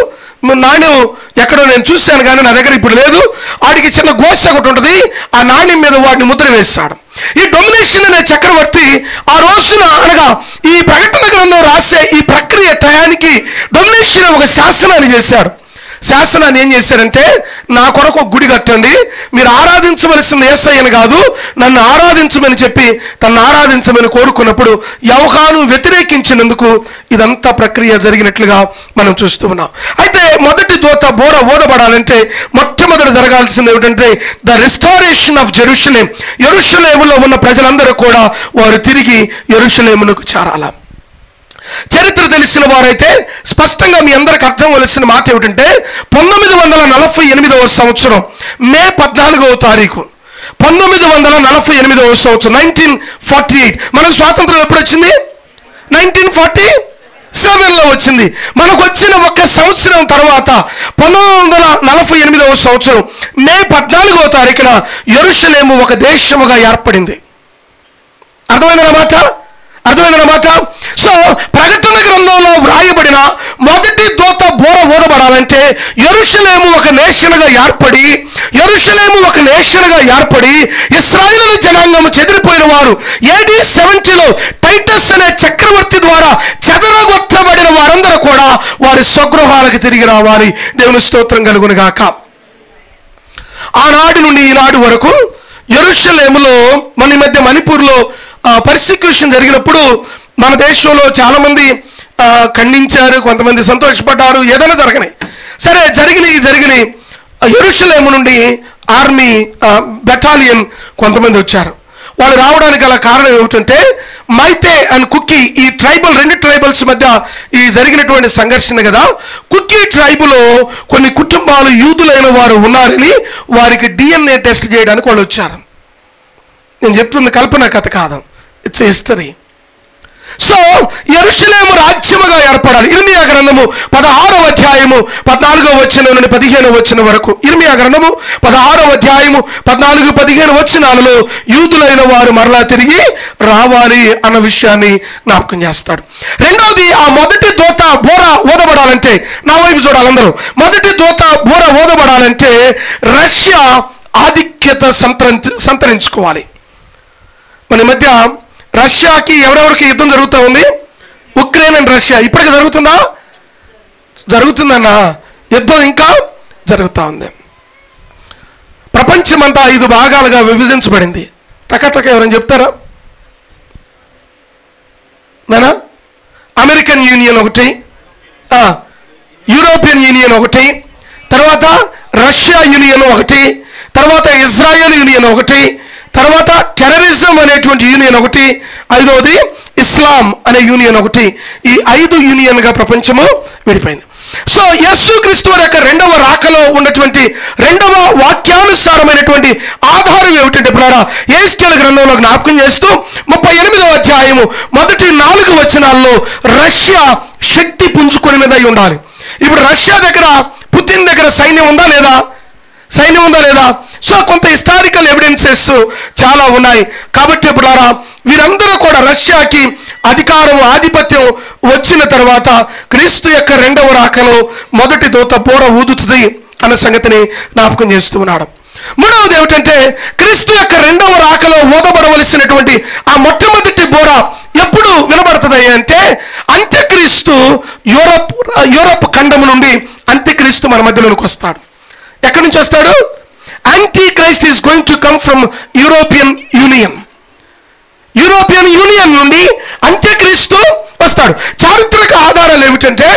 నాణ్యం ఎక్కడో నేను చూశాను కానీ నా దగ్గర ఇప్పుడు లేదు. వాడికి చిన్న గోసి ఒకటి ఉంటుంది. ఆ నాణ్యం మీద వాడిని ముద్ర వేస్తాడు. ఈ డొమినేషన్ అనే చక్రవర్తి ఆ రోజున అనగా ఈ ప్రకటన గ్రంథం రాసే ఈ ప్రక్రియ టయానికి డొమినేషన్ ఒక శాసనాన్ని చేశాడు. శాసనాన్ని ఏం చేశారంటే, నా కొరకు ఒక గుడి కట్టండి, మీరు ఆరాధించవలసిన యేసయ్యను కాదు నన్ను ఆరాధించమని చెప్పి తను ఆరాధించమని కోరుకున్నప్పుడు యెహోవాను వ్యతిరేకించినందుకు ఇదంతా ప్రక్రియ జరిగినట్లుగా మనం చూస్తూ ఉన్నాం. అయితే మొదటి దూత బోర ఓదబడాలంటే మొట్టమొదటి జరగాల్సింది ఏమిటంటే ద రెస్టారేషన్ ఆఫ్ జెరూసలేం. యెరూషలేములో ఉన్న ప్రజలందరూ కూడా వారు తిరిగి యెరూషలేమునకు చేరాల. చరిత్ర తెలిసిన వారైతే స్పష్టంగా మీ అందరికి అర్థం వలసిన మాట ఏమిటంటే, 1948వ సంవత్సరం మే 14వ తారీఖు 1948వ సంవత్సరం 1948 మనకు స్వాతంత్రం ఎప్పుడు వచ్చింది? 1947లో వచ్చింది. మనకు వచ్చిన 1 సంవత్సరం తర్వాత 1948వ సంవత్సరం మే 14వ తారీఖున యెరూషలేము ఒక దేశముగా ఏర్పడింది. అర్థమైందన్నమాట. సో ప్రకటన గ్రంథంలో వ్రాయబడిన మొదటి దూత బోర ఓదబడాలంటే యెరూషలేము ఒక నేషన్గా ఏర్పడి ఇశ్రాయేలు జనాంగము చెదిరిపోయిన వారు AD 70లో టైటస్ అనే చక్రవర్తి ద్వారా చెదరగొట్టబడిన వారందరూ కూడా వారి స్వగృహాలకు తిరిగి రావాలి. దేవుని స్తోత్రం కలుగును గాక. ఆనాటి నుండి ఈనాడు వరకు యెరూషలేములో మన మధ్య మణిపూర్లో పర్సిక్యూషన్ జరిగినప్పుడు మన దేశంలో చాలామంది ఖండించారు, కొంతమంది సంతోషపడ్డారు. ఏదైనా జరగని సరే జరిగినాయి. యెరూషలేము నుండి ఆర్మీ బెటాలియన్ కొంతమంది వచ్చారు. వాళ్ళు రావడానికి గల కారణం ఏమిటంటే, మైతే అండ్ కుక్కీ ఈ ట్రైబల్ 2 ట్రైబల్స్ మధ్య ఈ జరిగినటువంటి సంఘర్షణ కదా. కుక్కీ ట్రైబులో కొన్ని కుటుంబాలు యూదులైన వారు ఉన్నారని వారికి DNA టెస్ట్ చేయడానికి వాళ్ళు వచ్చారు. నేను చెప్తున్న కల్పన కథ కాదు, ఇట్స్ హిస్టరీ. సో యెరూషలేము రాజ్యముగా ఏర్పడాలి. ఇర్మియా గ్రంథము 16వ అధ్యాయము 14వ వచనం నుండి 15వ వచనం వరకు. ఇర్మియా గ్రంథము 16వ అధ్యాయము 14, 15 వచనాలలో యూదులైన వారు మరలా తిరిగి రావాలి అన్న విషయాన్ని జ్ఞాపకం చేస్తాడు. రెండవది, ఆ మొదటి దూత బోర ఓదబడాలంటే, నా వైపు చూడాలందరూ, మొదటి దూత బోర ఓదబడాలంటే రష్యా ఆధిక్యత సంతరించుకోవాలి. మన మధ్య రష్యాకి ఎవరెవరికి యుద్ధం జరుగుతూ ఉంది? Ukraine and Russia. ఇప్పటికీ జరుగుతుందన్న యుద్ధం ఇంకా జరుగుతూ ఉంది. ప్రపంచమంతా 5 భాగాలుగా విభజించబడింది. టకటక ఎవరైనా చెప్తారా? నానా, అమెరికన్ యూనియన్ ఒకటి, యూరోపియన్ యూనియన్ ఒకటి, తర్వాత రష్యా యూనియన్ ఒకటి, తర్వాత ఇజ్రాయెల్ యూనియన్ ఒకటి, తర్వాత టెర్రరిజం అనేటువంటి యూనియన్ ఒకటి, 5వది ఇస్లాం అనే యూనియన్ ఒకటి. ఈ 5 యూనియన్గా ప్రపంచము విడిపోయింది. సో యేసుక్రీస్తు వారి యొక్క 2వ రాకలో ఉన్నటువంటి 2వ వాక్యానుసారమైనటువంటి ఆధారం ఏమిటంటే, ఇప్పుడు యెహెజ్కేలు గ్రంథంలో జ్ఞాపకం చేస్తూ 38వ అధ్యాయము మొదటి 4 వచనాల్లో రష్యా శక్తి పుంజుకునేదై ఉండాలి. ఇప్పుడు రష్యా దగ్గర, పుతిన్ దగ్గర సైన్యం ఉందా లేదా? సో కొంత హిస్టారికల్ ఎవిడెన్సెస్ చాలా ఉన్నాయి. కాబట్టి ఇప్పుడు వీరందరూ కూడా రష్యాకి అధికారం, ఆధిపత్యం వచ్చిన తర్వాత క్రీస్తు యొక్క 2వ రాకలో మొదటి దూత బోర ఊదుతుంది అన్న సంగతిని జ్ఞాపకం చేస్తూ ఉన్నాడు. మూడవది ఏమిటంటే, క్రీస్తు యొక్క 2వ రాకలో ఓదబడవలసినటువంటి ఆ మొట్టమొదటి బోర ఎప్పుడు వినబడుతుంది అంటే, అంత్యక్రీస్తు యూరప్ ఖండము నుండి అంత్యక్రీస్తు మన మధ్యలోనికి వస్తాడు. ఎక్కడి నుంచి వస్తాడు? Anti Christ is going to come from European union నుండి అంత్యక్రీస్తు వస్తాడు. చారిత్రక ఆధారాలు ఏమిటంటే,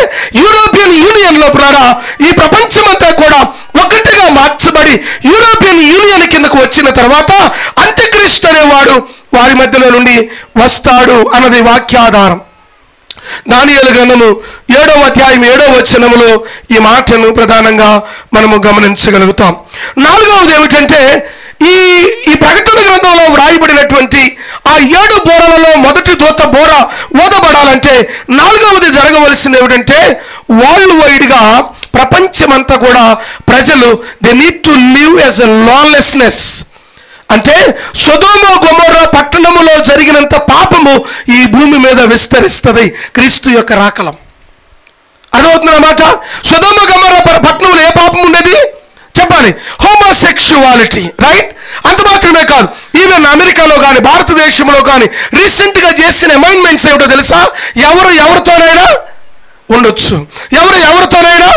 యూరోపియన్ యూనియన్ లో ఈ ప్రపంచమంతా కూడా ఒకటిగా మార్చబడి నుండి యూరోపియన్ యూనియన్ కిందకు వచ్చిన తర్వాత అంత్యక్రీస్తు అనేవాడు వారి మధ్యలో నుండి వస్తాడు అన్నది వాక్యాధారం. దానియేలు గ్రంథము 7వ అధ్యాయం 7వ వచనములో ఈ మాటను ప్రధానంగా మనము గమనించగలుగుతాం. 4వది ఏమిటంటే ఈ ప్రకటన గ్రంథంలో వ్రాయబడినటువంటి ఆ 7 బోరలలో మొదటి దూత బోర ఊదబడాలంటే 4వది జరగవలసింది ఏమిటంటే వరల్డ్ వైడ్గా ప్రపంచమంతా కూడా ప్రజలు they need to live as a lawlessness. అంటే సొదొమ గొమొర్రా పట్టణములో జరిగినంత పాపము ఈ భూమి మీద విస్తరిస్తుంది క్రీస్తు యొక్క రాకలం. అర్థమవుతుందన్నమాట. సొదొమ గొమొర్రా పట్టణంలో ఏ పాపం ఉండేది చెప్పాలి? Homosexuality, right? అంత మాత్రమే కాదు, ఈవెన్ అమెరికాలో కానీ భారతదేశంలో కానీ రీసెంట్గా చేసిన అమెండ్మెంట్స్ ఏమిటో తెలుసా? ఎవరితోనైనా ఉండొచ్చు, ఎవరితోనైనా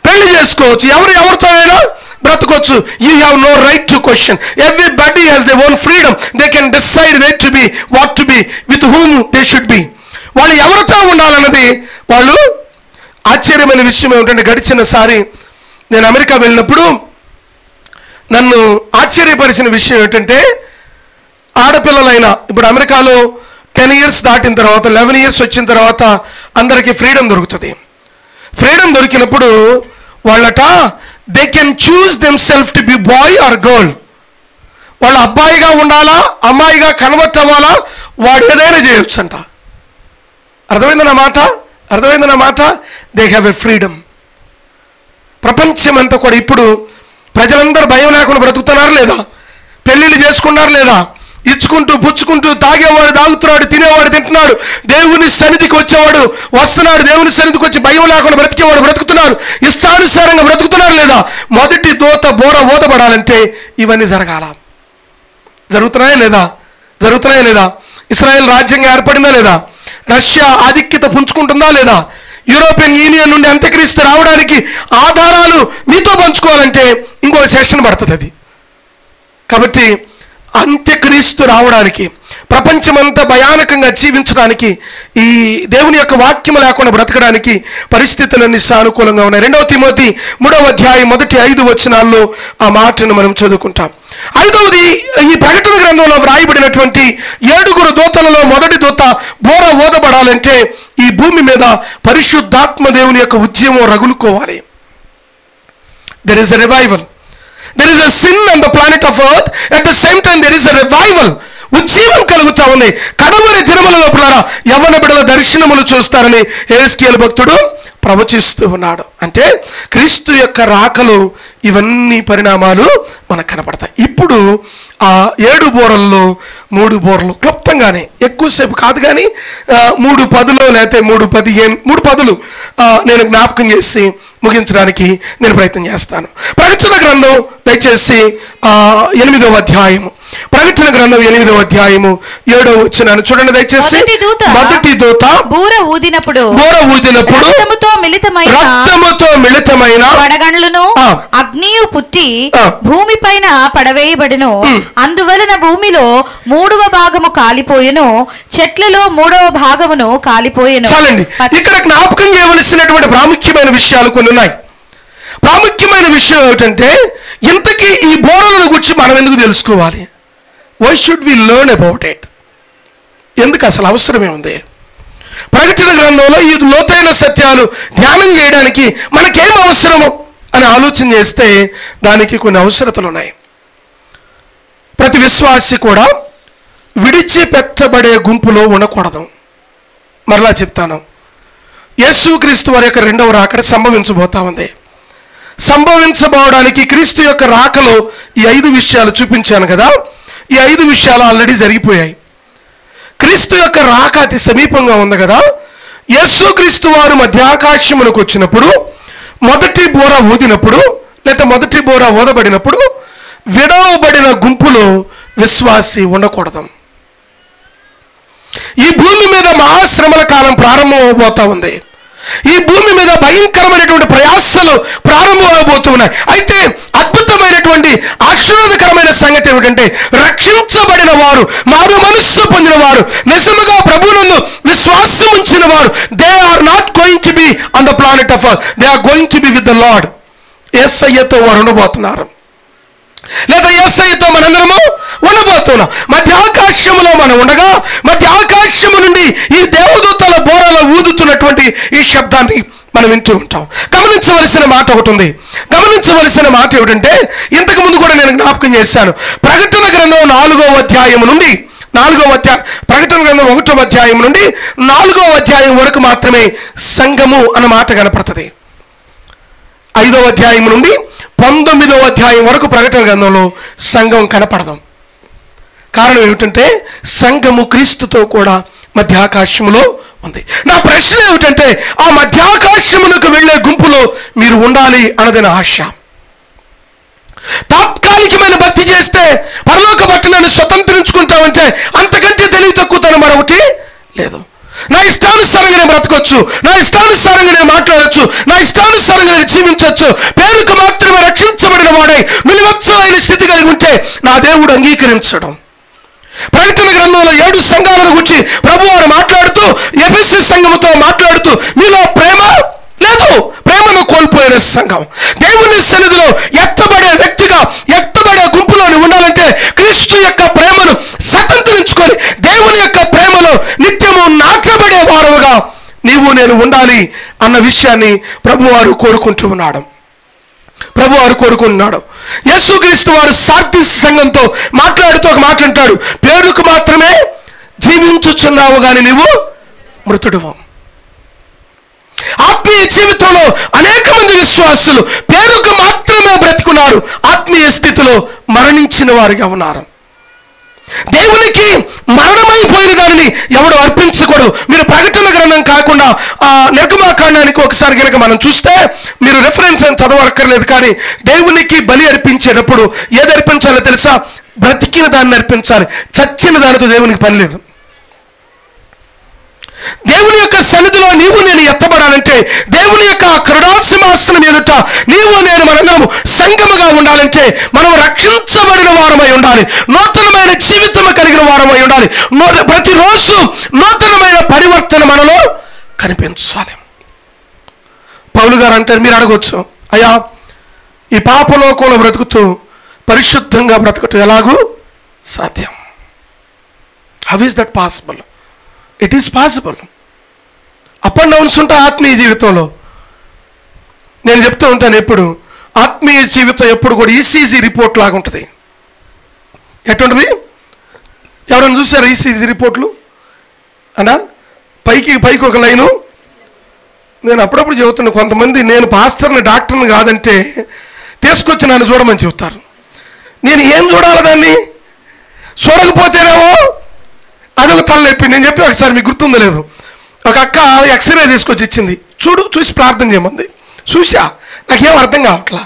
పెళ్లి చేసుకోవచ్చు, ఎవరితోనైనా బ్రతకొచ్చు. You have no right to question. Everybody has their own freedom. They can decide where to be, what to be, with whom they should be. వాళ్ళు ఎవరితో ఉండాలన్నది వాళ్ళు. ఆశ్చర్యమైన విషయం ఏమిటంటే గడిచినసారి నేను అమెరికా వెళ్ళినప్పుడు నన్ను ఆశ్చర్యపరిచిన విషయం ఏంటంటే ఆడపిల్లలైనా ఇప్పుడు అమెరికాలో 10 years దాటిన తర్వాత 11 years వచ్చిన తర్వాత అందరికీ ఫ్రీడమ్ దొరుకుతుంది. ఫ్రీడమ్ దొరికినప్పుడు వాళ్ళట they can choose themselves to be boy or girl. వాళ్ళు అబ్బాయిగా ఉండాలా అమ్మాయిగా కన్వర్ట్ అవ్వాలా, వాడు ఏదైనా చేయొచ్చు అంట. అర్థమైందన్న మాట. They have a freedom. ప్రపంచమంతా కూడా ఇప్పుడు ప్రజలందరూ భయం లేకుండా బ్రతుకుతున్నారు లేదా? పెళ్ళిళ్ళు చేసుకున్నారు లేదా? ఇచ్చుకుంటూ పుచ్చుకుంటూ తాగేవాడు తాగుతున్నాడు, తినేవాడు తింటున్నాడు, దేవుని సన్నిధికి వచ్చేవాడు వస్తున్నాడు, దేవుని సన్నిధికి వచ్చి భయం లేకుండా బ్రతికేవాడు బ్రతుకుతున్నాడు, ఇష్టానుసారంగా బ్రతుకుతున్నారు లేదా? మొదటి దూత బోర ఊదబడాలంటే ఇవన్నీ జరుగుతున్నాయా లేదా? ఇస్రాయేల్ రాజ్యంగా ఏర్పడిందా లేదా? రష్యా ఆధిక్యత పుంజుకుంటుందా లేదా? యూరోపియన్ యూనియన్ నుండి అంత్యక్రీస్తు రావడానికి ఆధారాలు మీతో పంచుకోవాలంటే ఇంకో సెషన్ పడుతుంది అది. కాబట్టి అంత్యక్రీస్తు రావడానికి ప్రపంచమంతా భయానకంగా జీవించడానికి ఈ దేవుని యొక్క వాక్యం లేకుండా బ్రతకడానికి పరిస్థితులన్నీ సానుకూలంగా ఉన్నాయి. 2వ తిమోతి 3వ అధ్యాయం 1-5 వచనాల్లో ఆ మాటను మనం చదువుకుంటాం. 5వది ఈ ప్రకటన గ్రంథంలో వ్రాయబడినటువంటి 7 దూతలలో మొదటి దూత బోర ఊదబడాలంటే ఈ భూమి మీద పరిశుద్ధాత్మ దేవుని యొక్క ఉద్యమం రగులుకోవాలి. There is a revival. There is a sin on the planet of earth. At the same time there is a revival. ఉజ్జీవం కలుగుతా ఉంది. కడవరి దినములలో పిల్లరా యవ్వన బిడ్డల దర్శనములు చూస్తారని హెస్కేలు భక్తుడు ప్రవచిస్తూ ఉన్నాడు. అంటే క్రీస్తు యొక్క రాకలో ఇవన్నీ పరిణామాలు మనకు కనపడతాయి. ఇప్పుడు ఆ 7 బోరల్లో 3 బోరలు క్లుప్తంగానే, ఎక్కువసేపు కాదు కానీ 3 పదులు లేకపోతే 3 పదులు నేను జ్ఞాపకం చేసి ముగించడానికి నేను ప్రయత్నం చేస్తాను. ప్రకటన గ్రంథం దయచేసి 8వ అధ్యాయము, ప్రకటన గ్రంథం 8వ అధ్యాయము 7వ వచనాన్ని చూడండి దయచేసి. మొదటి దూత బూర ఊదినప్పుడు రక్తముతో మిళితమైన వడగండ్లను అగ్నియు పుట్టి భూమి పైన పడవేయబడును. అందువలన భూమిలో 3వ భాగము కాలిపోయెను, చెట్లలో 3వ భాగమును కాలిపోయెను. చాలండి, ఇక్కడ జ్ఞాపకం చేయవలసినటువంటి ప్రాముఖ్యమైన విషయాలు కొన్ని ఉన్నాయి. ప్రాముఖ్యమైన విషయం ఏమిటంటే ఇంతకీ ఈ బోరలను గురించి మనం ఎందుకు తెలుసుకోవాలి? Why should we learn about it? ఎందుకు అసలు అవసరమే ఉంది? ప్రకటన గ్రంథంలో ఈ లోతైన సత్యాలు ధ్యానం చేయడానికి మనకేం అవసరము అని ఆలోచన చేస్తే దానికి కొన్ని అవసరతలు ఉన్నాయి. ప్రతి విశ్వాసి కూడా విడిచిపెట్టబడే గుంపులో ఉండకూడదు. మరలా చెప్తాను, యేసుక్రీస్తు వారి యొక్క 2వ రాకడ సంభవించబోతా ఉంది. సంభవించబోవడానికి క్రీస్తు యొక్క రాకలో ఈ 5 విషయాలు చూపించాను కదా. ఈ 5 విషయాలు ఆల్రెడీ జరిగిపోయాయి. క్రీస్తు యొక్క రాక అతి సమీపంగా ఉంది కదా. యేసుక్రీస్తు వారు మధ్యాకాశములకు వచ్చినప్పుడు మొదటి బోర ఊదినప్పుడు లేదా మొదటి బోర ఊదబడినప్పుడు విడవబడిన గుంపులో విశ్వాసి ఉండకూడదు. ఈ భూమి మీద మహాశ్రమల కాలం ప్రారంభం అవబోతా ఉంది. ఈ భూమి మీద భయంకరమైనటువంటి ప్రయాసలు ప్రారంభమవబోతున్నాయి. అయితే అద్భుతమైనటువంటి ఆశీర్వాదకరమైన సంగతి ఏమిటంటే రక్షించబడిన వారు, మారు మనస్సు పొందిన వారు, నిజముగా ప్రభువునందు విశ్వాసం ఉంచిన వారు, they are not going to be on the planet of earth, they are going to be with the Lord. యేసయ్యతో వారు ఉండబోతున్నారు. లేదా యేసయ్యతో మనందరము ఉండబోతున్నాం. మధ్య ఆకాశములో మనం ఉండగా మధ్య ఆకాశము నుండి ఈ దేవదూతల బోరలో ఊదుతున్నటువంటి ఈ శబ్దాన్ని మనం వింటూ ఉంటాం. గమనించవలసిన మాట ఒకటి ఉంది. గమనించవలసిన మాట ఏమిటంటే, ఇంతకు ముందు కూడా నేను జ్ఞాపకం చేశాను. ప్రకటన గ్రంథం 4వ అధ్యాయం నుండి ప్రకటన గ్రంథం 1వ అధ్యాయం నుండి 4వ అధ్యాయం వరకు మాత్రమే సంఘము అన్న మాట కనపడుతుంది. 5వ అధ్యాయం నుండి 19వ అధ్యాయం వరకు ప్రకటన గ్రంథంలో సంఘం కనపడదాం. కారణం ఏమిటంటే, సంఘము క్రీస్తుతో కూడా మధ్యాకాశములో ఉంది. నా ప్రశ్న ఏమిటంటే, ఆ మధ్యాకాశములకు వెళ్ళే గుంపులో మీరు ఉండాలి అన్నది నా ఆశ. తాత్కాలికమైన భక్తి చేస్తే పరలోక పట్టణాన్ని స్వతంత్రించుకుంటామంటే అంతకంటే తెలివి తక్కువతనం మరొకటి లేదు. నా ఇష్టానుసారంగా నేను బ్రతకొచ్చు, నా ఇష్టానుసారంగా నేను మాట్లాడచ్చు, నా ఇష్టానుసారంగా నేను జీవించవచ్చు. పేరుకు మాత్రమే రక్షించబడిన వాడై నిలువెచ్చలైన స్థితి కలిగి ఉంటే నా దేవుడు అంగీకరించడం. ప్రకటన గ్రంథంలో 7 సంఘాలను గురించి ప్రభువారు మాట్లాడుతూ ఎఫెసు సంఘముతో మాట్లాడుతూ మీలో ప్రేమ లేదు, ప్రేమను కోల్పోయిన సంఘం. దేవుని సన్నిధిలో ఎత్తబడే వ్యక్తిగా, ఎత్తబడే గుంపులోని ఉండాలంటే క్రీస్తు యొక్క ప్రేమను స్వతంత్రించుకొని దేవుని యొక్క ప్రేమలో నిత్యము నాటబడే వారుగా నీవు నేను ఉండాలి అన్న విషయాన్ని ప్రభువారు కోరుకుంటున్నాడు. యేసుక్రీస్తు వారు సార్దీస్ సంఘంతో మాట్లాడుతూ ఒక మాట అంటాడు, పేరుకు మాత్రమే జీవించుచున్నావు కానీ నీవు మృతుడువు. ఆత్మీయ జీవితంలో అనేక మంది విశ్వాసులు పేరుకు మాత్రమే బ్రతికున్నారు, ఆత్మీయ స్థితిలో మరణించిన వారుగా ఉన్నారు. దేవునికి మరణమైపోయిన దానిని ఎవడు అర్పించకూడదు. మీరు ప్రకటన గ్రంథం కాకుండా నిర్గమాకాండానికి ఒకసారి కనుక మనం చూస్తే, మీరు రెఫరెన్స్ అని చదవక్కర్లేదు, కానీ దేవునికి బలి అర్పించేటప్పుడు ఏది అర్పించాలో తెలుసా? బ్రతికిన దాన్ని అర్పించాలి, చచ్చిన దానితో దేవునికి పని లేదు. దేవుని యొక్క సన్నిధిలో నీవు నేను ఎత్తబడాలంటే, దేవుని యొక్క కరుణాసింహాసనం ఎదుట నీవు నేను మనందరము సంఘముగా ఉండాలంటే మనం రక్షించబడిన వారమై ఉండాలి, నూతనమైన జీవితం కలిగిన వారమై ఉండాలి. ప్రతిరోజు నూతనమైన పరివర్తన మనలో కనిపించాలి. పౌలు గారు అంటారు, మీరు అడగొచ్చు, అయ్యా ఈ పాపలోకంలో బ్రతుకుతూ పరిశుద్ధంగా బ్రతుకుతూ ఎలాగూ సాధ్యం? How is that possible? It is possible. Up and downs ఉంటాయి ఆత్మీయ జీవితంలో. నేను చెప్తూ ఉంటాను, ఎప్పుడు ఆత్మీయ జీవితం ఎప్పుడు కూడా ఈసీజీ రిపోర్ట్ లాగా ఉంటుంది. ఎట్టుంటుంది? ఎవరైనా చూసారా ఈసీజీ రిపోర్ట్లు అన్నా? పైకి ఒక లైను. నేను అప్పుడప్పుడు చెబుతున్నాను, కొంతమంది నేను పాస్టర్ని డాక్టర్ని కాదంటే తీసుకొచ్చి నన్ను చూడమని చెబుతారు. నేను ఏం చూడాలి దాన్ని? చూడకపోతేనేమో అదొక తలనొప్పి. నేను చెప్పి ఒకసారి మీకు గుర్తుందో లేదు, ఒక అక్క ఎక్స్రే తీసుకొచ్చి ఇచ్చింది, చూసి ప్రార్థన చేయమంది. చూసా, నాకేం అర్థం కావట్లా,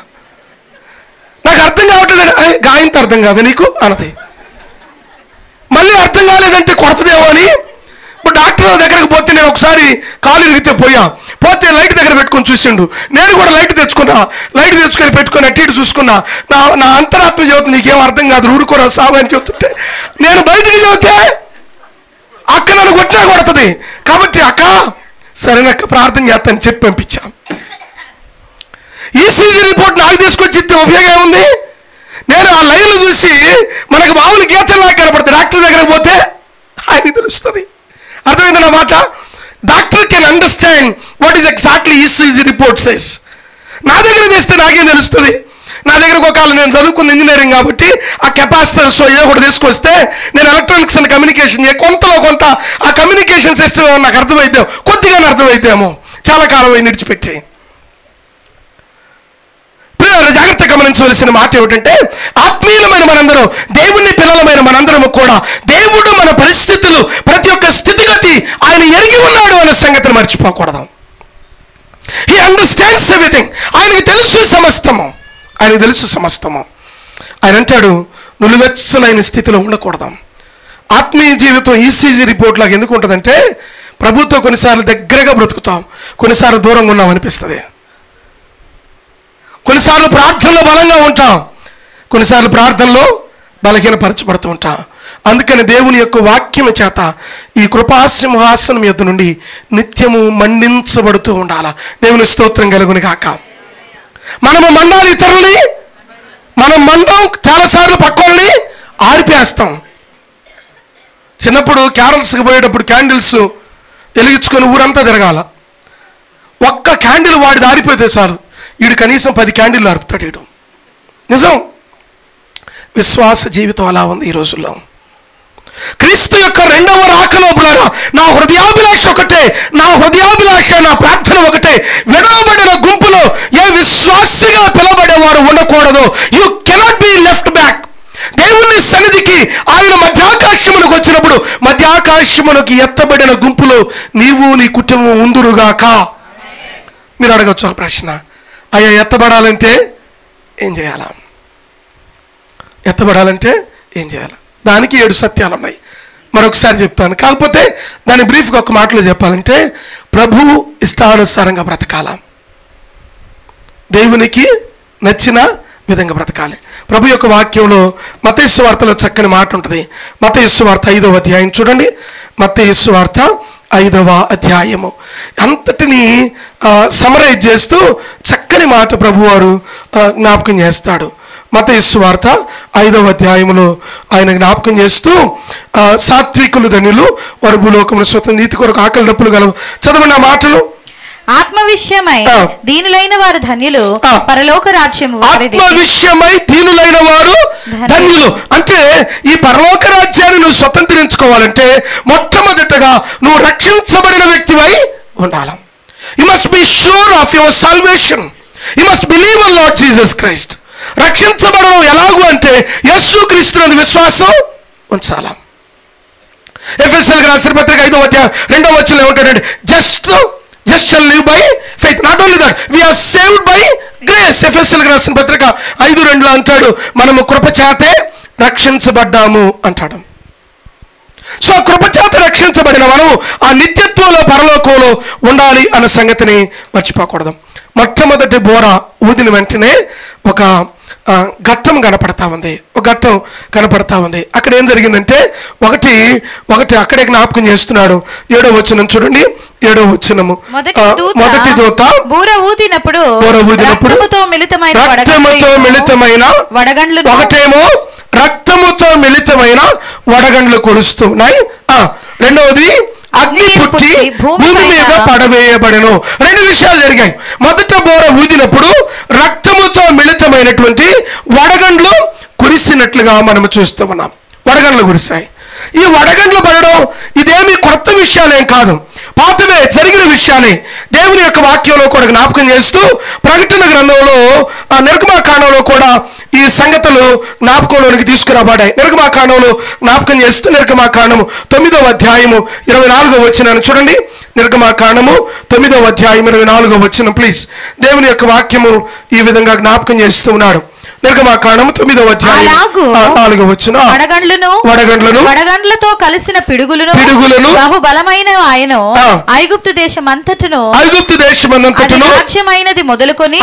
నాకు అర్థం కావట్లేదు. గాయంతో అర్థం కాదు నీకు అన్నది. మళ్ళీ అర్థం కాలేదంటే కొడతదేమో అని ఇప్పుడు డాక్టర్ దగ్గరకు పోతే, నేను ఒకసారి కాలు ఇరిగితే పోతే లైట్ దగ్గర పెట్టుకొని చూసిండు. నేను కూడా లైట్ తెచ్చుకొని పెట్టుకొని అటు ఇటు చూసుకున్నా. నా అంతరాత్మ చెబుతుంది నీకేం అర్థం కాదు, ఊరుకోరా సాగు అని చెబుతుంటే, నేను బయటికి చెబితే అక్క నన్ను కొడుతుంది. కాబట్టి అక్క సరేనక్క ప్రార్థన చేస్తాను చెప్పి పంపించా. ఈసీజీ రిపోర్ట్ నాకు తీసుకొచ్చి ఇస్తే ఉపయోగం ఏముంది? నేను ఆ లైన్లు చూసి మనకు మామూలు గీతల్లా కనపడుతుంది. డాక్టర్ దగ్గరకు పోతే ఆయనకి తెలుస్తుంది. అర్థమైంది నా మాట? Doctor can understand what is exactly ECG report says. నా దగ్గర తెస్తే నాకేం తెలుస్తుంది? నా దగ్గరకు ఒకవేళ నేను చదువుకున్న ఇంజనీరింగ్ కాబట్టి ఆ కెపాసిటర్స్ ఏదో కూడా తీసుకొస్తే నేను ఎలక్ట్రానిక్స్ అండ్ కమ్యూనికేషన్ కొంతలో కొంత ఆ కమ్యూనికేషన్ సిస్టమ్ నాకు అర్థమైతే, కొద్దిగానే అర్థమైతేమో, చాలా కాలం అయి నిడిచిపెట్టి. జాగ్రత్త గమనించవలసిన మాట ఏమిటంటే, ఆత్మీయులమైన మనందరం, దేవుని పిల్లలమైన మనందరము కూడా దేవుడు మన పరిస్థితులు, ప్రతి ఒక్క స్థితిగతి ఆయన ఎరిగి ఉన్నాడు అనే సంగతిని మర్చిపోకూడదు. He understands everything. ఆయనకి తెలుసు సమస్తము. ఆయన అంటాడు, నులివెచ్చలైన స్థితిలో ఉండకూడదాం. ఆత్మీయ జీవితం ఈసీజీ రిపోర్ట్ లాగా ఎందుకు ఉంటుందంటే, ప్రభుత్వం కొన్నిసార్లు దగ్గరగా బ్రతుకుతాం, కొన్నిసార్లు దూరంగా ఉన్నాం అనిపిస్తుంది. కొన్నిసార్లు ప్రార్థనలో బలంగా ఉంటాం, కొన్నిసార్లు ప్రార్థనలో బలహీనపరచబడుతూ ఉంటాం. అందుకని దేవుని యొక్క వాక్యం చేత ఈ కృపాసింహాసనం యొద్ద నుండి నిత్యము మండించబడుతూ ఉండాల. దేవుని స్తోత్రం కలుగును గాక. మనము మండాలి, ఇతరులని మనం మండం చాలాసార్లు పక్కోళ్ళని ఆరిపేస్తాం. చిన్నప్పుడు క్యారల్స్కి పోయేటప్పుడు క్యాండిల్స్ వెలిగించుకొని ఊరంతా తిరగాల. ఒక్క క్యాండిల్ వాడిది ఆరిపోతే చాలు, వీడు కనీసం 10 క్యాండిల్ ఆర్పుతాడు. వీడు నిజం. విశ్వాస జీవితం అలా ఉంది ఈ రోజుల్లో. క్రీస్తు యొక్క రెండవ రాకలో నా హృదయాభిలాష ఒకటే, నా హృదయాభిలాష, నా ప్రార్థన ఒకటే, విడవబడిన గుంపులో ఏ విశ్వాసిగా పిలవబడేవాడు ఉండకూడదు. You cannot be left back. దేవుని సన్నిధికి ఆయన మధ్యాకాశమునకు వచ్చినప్పుడు మధ్యాకాశమునకు ఎత్తబడిన గుంపులో నీవు నీ కుటుంబం ఉందురుగాక. మీరు అడగచ్చు ఆ ప్రశ్న, అయ్యా ఎత్తబడాలంటే ఏం చేయాలా? ఎత్తబడాలంటే ఏం చేయాలి? దానికి 7 సత్యాలు ఉన్నాయి. మరొకసారి చెప్తాను, కాకపోతే దాన్ని బ్రీఫ్గా ఒక మాటలో చెప్పాలంటే ప్రభువు ఇష్టానుసారంగా బ్రతకాల, దేవునికి నచ్చిన విధంగా బ్రతకాలి. ప్రభు యొక్క వాక్యంలో మత్తయి సువార్తలో చక్కని మాట ఉంటుంది. మత్తయి సువార్త 5వ అధ్యాయం చూడండి. మత్తయి సువార్త 5వ అధ్యాయము అంతటిని సమరైజ్ చేస్తూ చక్కని మాట ప్రభువారు జ్ఞాపకం చేస్తాడు. మత్తయి సువార్త 5వ అధ్యాయములో ఆయన జ్ఞాపకం చేస్తూ సాత్వికులు ధన్యులు వారు భూలోకమును స్వతంత్ర నీతి కొరకు ఆకలి దప్పులు గలవు. చదవండి ఆ మాటలు. ఆత్మ విషయమై దీనులైన వారు ధన్యులు, పరలోక రాజ్యము. ఆత్మ విషయమై దీనులైన వారు ధన్యులు అంటే ఈ పరలోక రాజ్యాన్ని నువ్వు స్వతంత్రించుకోవాలంటే మొట్టమొదటగా నువ్వు రక్షించబడిన వ్యక్తివై ఉండాలి. You must be sure of your salvation. You must believe in Lord Jesus Christ. రక్షించబడడం ఎలాగూ అంటే యేసు క్రీస్తునందు విశ్వాసం ఉంచాల. ఎఫెసీయులకు రాసిన పత్రిక 5వ అధ్యాయం 2వ వచనంలో ఏమంటాడంటే just shall live by faith. Not only that, we are saved by grace. ఎఫెసీయులకు రాసిన పత్రిక 5:2 అంటాడు, మనము కృపచేతే రక్షించబడ్డాము అంటాడు. సో కృపచేత రక్షించబడిన మనం ఆ నిత్యత్వంలో పరలోకంలో ఉండాలి అన్న సంగతిని మర్చిపోకూడదు. మొట్టమొదటి బోర ఊదిన వెంటనే ఒక ఘట్టం కనపడతా ఉంది. ఒక ఘట్టం కనపడతా ఉంది. అక్కడ ఏం జరిగిందంటే ఒకటి అక్కడే జ్ఞాపకం చేస్తున్నాడు. 7వ వచనం చూడండి. 7వ వచనము, మొదటి దూత బూర ఊదినప్పుడు రక్తముతో మిళితమైన వడగండ్లు, ఒకటేమో రక్తముతో మిళితమైన వడగండ్లు కొలుస్తున్నాయి. రెండవది అగ్ని పుట్టి భూమి మీద పడవేయబడెను. 2 విషయాలు జరిగాయి. మొదట బోర ఊదినప్పుడు రక్తముతో మిళితమైనటువంటి వడగండ్లు కురిసినట్లుగా మనము చూస్తూ ఉన్నాం. వడగండ్లు కురిశాయి. ఈ వడగండ్లు పడడం ఇదేమి కొత్త విషయాలేం కాదు, పాతవే జరిగిన విషయాలే. దేవుని యొక్క వాక్యంలో కూడా జ్ఞాపకం చేస్తూ ప్రకటన గ్రంథంలో నిర్గమాకాండంలో కూడా ఈ సంగతులు జ్ఞాపకంలోనికి తీసుకురాబడ్డాయి. నిర్గమాకాండంలో జ్ఞాపకం చేస్తూ నిర్గమాకాండము 9వ అధ్యాయము 24వ వచనాన్ని చూడండి. నిర్గమాకాండము 9వ అధ్యాయం 24వ వచనం ప్లీజ్. దేవుని యొక్క వాక్యము ఈ విధంగా జ్ఞాపకం చేస్తూ ఉన్నాడు. నిర్గమాకాండము 9వ అధ్యాయం 4వ వచనం, వడగండ్లను వడగండ్లతో కలిసిన పిడుగులను బహు బలమైన ఆయను ఐగుప్తు దేశమంతటను రాజ్యమైనది మొదలుకొని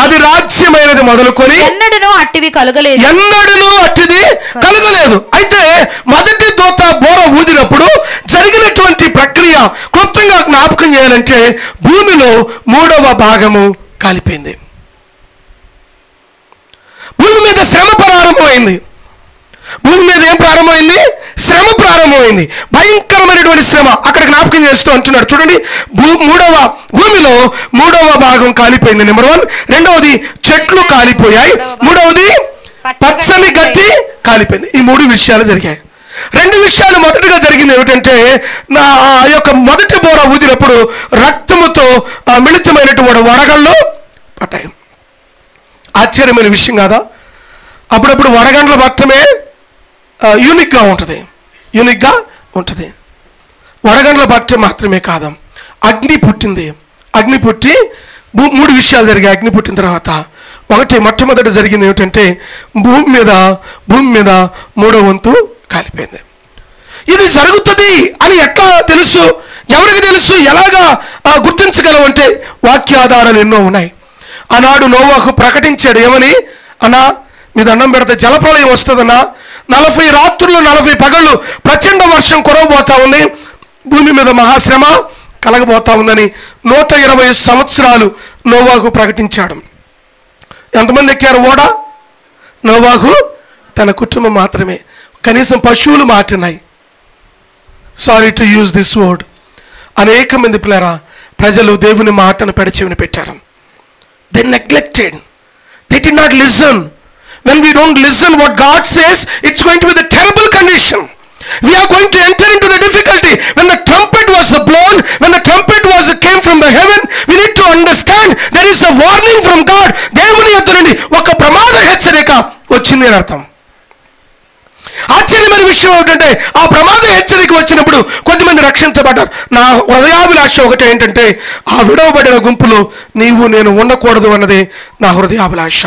ఎన్నడూ అట్టివి కలుగలేదు. అయితే మొదటి దూత బోర ఊదినప్పుడు జరిగినటువంటి ప్రక్రియ క్లుప్తంగా జ్ఞాపకం చేయాలంటే భూమిలో 3వ భాగము కాలిపోయింది. భూమి మీద శ్రమ ప్రారంభమైంది. భూమి మీద ఏం ప్రారంభమైంది? శ్రమ ప్రారంభమైంది. భయంకరమైనటువంటి శ్రమ. అక్కడ జ్ఞాపకం చేస్తూ అంటున్నాడు చూడండి. భూమిలో 3వ భాగం కాలిపోయింది. నెంబర్ 1. రెండవది చెట్లు కాలిపోయాయి. మూడవది పచ్చని గడ్డి కాలిపోయింది. ఈ 3 విషయాలు జరిగాయి. 2 విషయాలు మొదటిగా జరిగింది ఏమిటంటే ఆ యొక్క మొదటి బోర ఊదినప్పుడు రక్తముతో మిళితమైనటువంటి వడగళ్ళు పట్టాయి. ఆశ్చర్యమైన విషయం కాదా? అప్పుడప్పుడు వడగండ్ల పట్టమే యూనిక్గా ఉంటుంది. వడగండ్ల పట్టం మాత్రమే కాదు, అగ్ని పుట్టింది. అగ్ని పుట్టి 3 విషయాలు జరిగాయి. అగ్ని పుట్టిన తర్వాత మొట్టమొదటి జరిగింది ఏమిటంటే భూమి మీద 3వ వంతు కాలిపోయింది. ఇది జరుగుతుంది అని ఎట్లా తెలుసు? ఎవరికి తెలుసు? ఎలాగా గుర్తించగలమంటే వాక్యాధారాలు ఎన్నో ఉన్నాయి. ఆనాడు నోవాహు ప్రకటించాడు ఏమని? అన్నా మీ దండం పెడితే జలప్రలయం వస్తుందన్నా, 40 రాత్రులు 40 పగళ్ళు ప్రచండ వర్షం కురవబోతా ఉంది, భూమి మీద మహాశ్రమ కలగబోతా ఉందని 120 సంవత్సరాలు నోవాహు ప్రకటించాడు. ఎంతమంది ఎక్కారు ఓడ? నోవాహు తన కుటుంబం మాత్రమే. కనీసం పశువులు మాటినాయి. Sorry to use this word. అనేక మంది ప్రజలు దేవుని మాటను పెడచెవిన పెట్టారు. They neglected. They did not listen. When we don't listen what God says, it's going to be the terrible condition. We are going to enter into the difficulty. When the trumpet was blown, when the trumpet came from the heaven, we need to understand there is a warning from God. దేవుని యొద్ద నుండి ఒక ప్రమాద హెచ్చరిక వచ్చింది అని అర్థం. ఆశ్చర్యమైన విషయం ఏమిటంటే ఆ ప్రమాద హెచ్చరిక వచ్చినప్పుడు కొద్దిమంది రక్షించబడ్డారు. నా హృదయాభిలాష ఒకటి ఏంటంటే ఆ విడవబడిన గుంపులో నీవు నేను ఉండకూడదు అన్నది నా హృదయాభిలాష.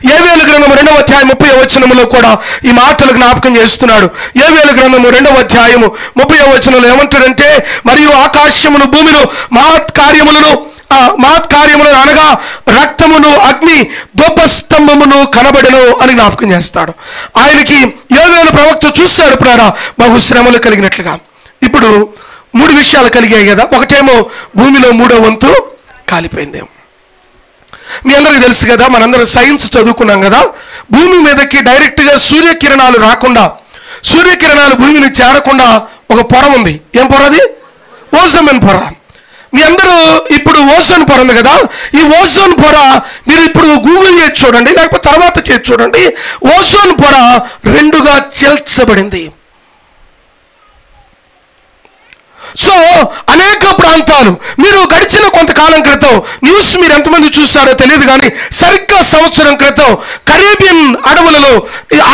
యోవేలు గ్రంథము 2వ అధ్యాయం 30వ వచనములో కూడా ఈ మాటలు జ్ఞాపకం చేస్తున్నాడు. యోవేలు గ్రంథము 2వ అధ్యాయము 30వ వచనంలో ఏమంటాడంటే, మరియు ఆకాశమును భూమిను మహత్ కార్యములను అనగా రక్తమును అగ్ని దూపస్తంభమును కనబడెను అని జ్ఞాపకం చేస్తాడు. ఆయనకి యోవేలు ప్రవక్త చూశాడు బహుశ్రమలు కలిగినట్లుగా. ఇప్పుడు 3 విషయాలు కలిగాయి కదా. ఒకటేమో భూమిలో 3వ వంతు కాలిపోయింది. మీ అందరికీ తెలుసు కదా, మనందరం సైన్స్ చదువుకున్నాం కదా. భూమి మీదకి డైరెక్ట్గా సూర్యకిరణాలు రాకుండా, సూర్యకిరణాలు భూమిని చేరకుండా ఒక పొర ఉంది. ఏం పొర అది? ఓజోన్ పొర. మీ అందరూ ఇప్పుడు ఓజోన్ పొర ఉంది కదా, ఈ ఓజోన్ పొర మీరు ఇప్పుడు గూగుల్ చేసి చూడండి, లేకపోతే తర్వాత చేసి చూడండి. ఓజోన్ పొర 2గా చీల్చబడింది. సో అనేక ప్రాంతాలు, మీరు గడిచిన కొంతకాలం క్రితం న్యూస్ మీరు ఎంతమంది చూస్తారో తెలియదు కానీ సరిగ్గా సంవత్సరం క్రితం కరేబియన్ అడవులలో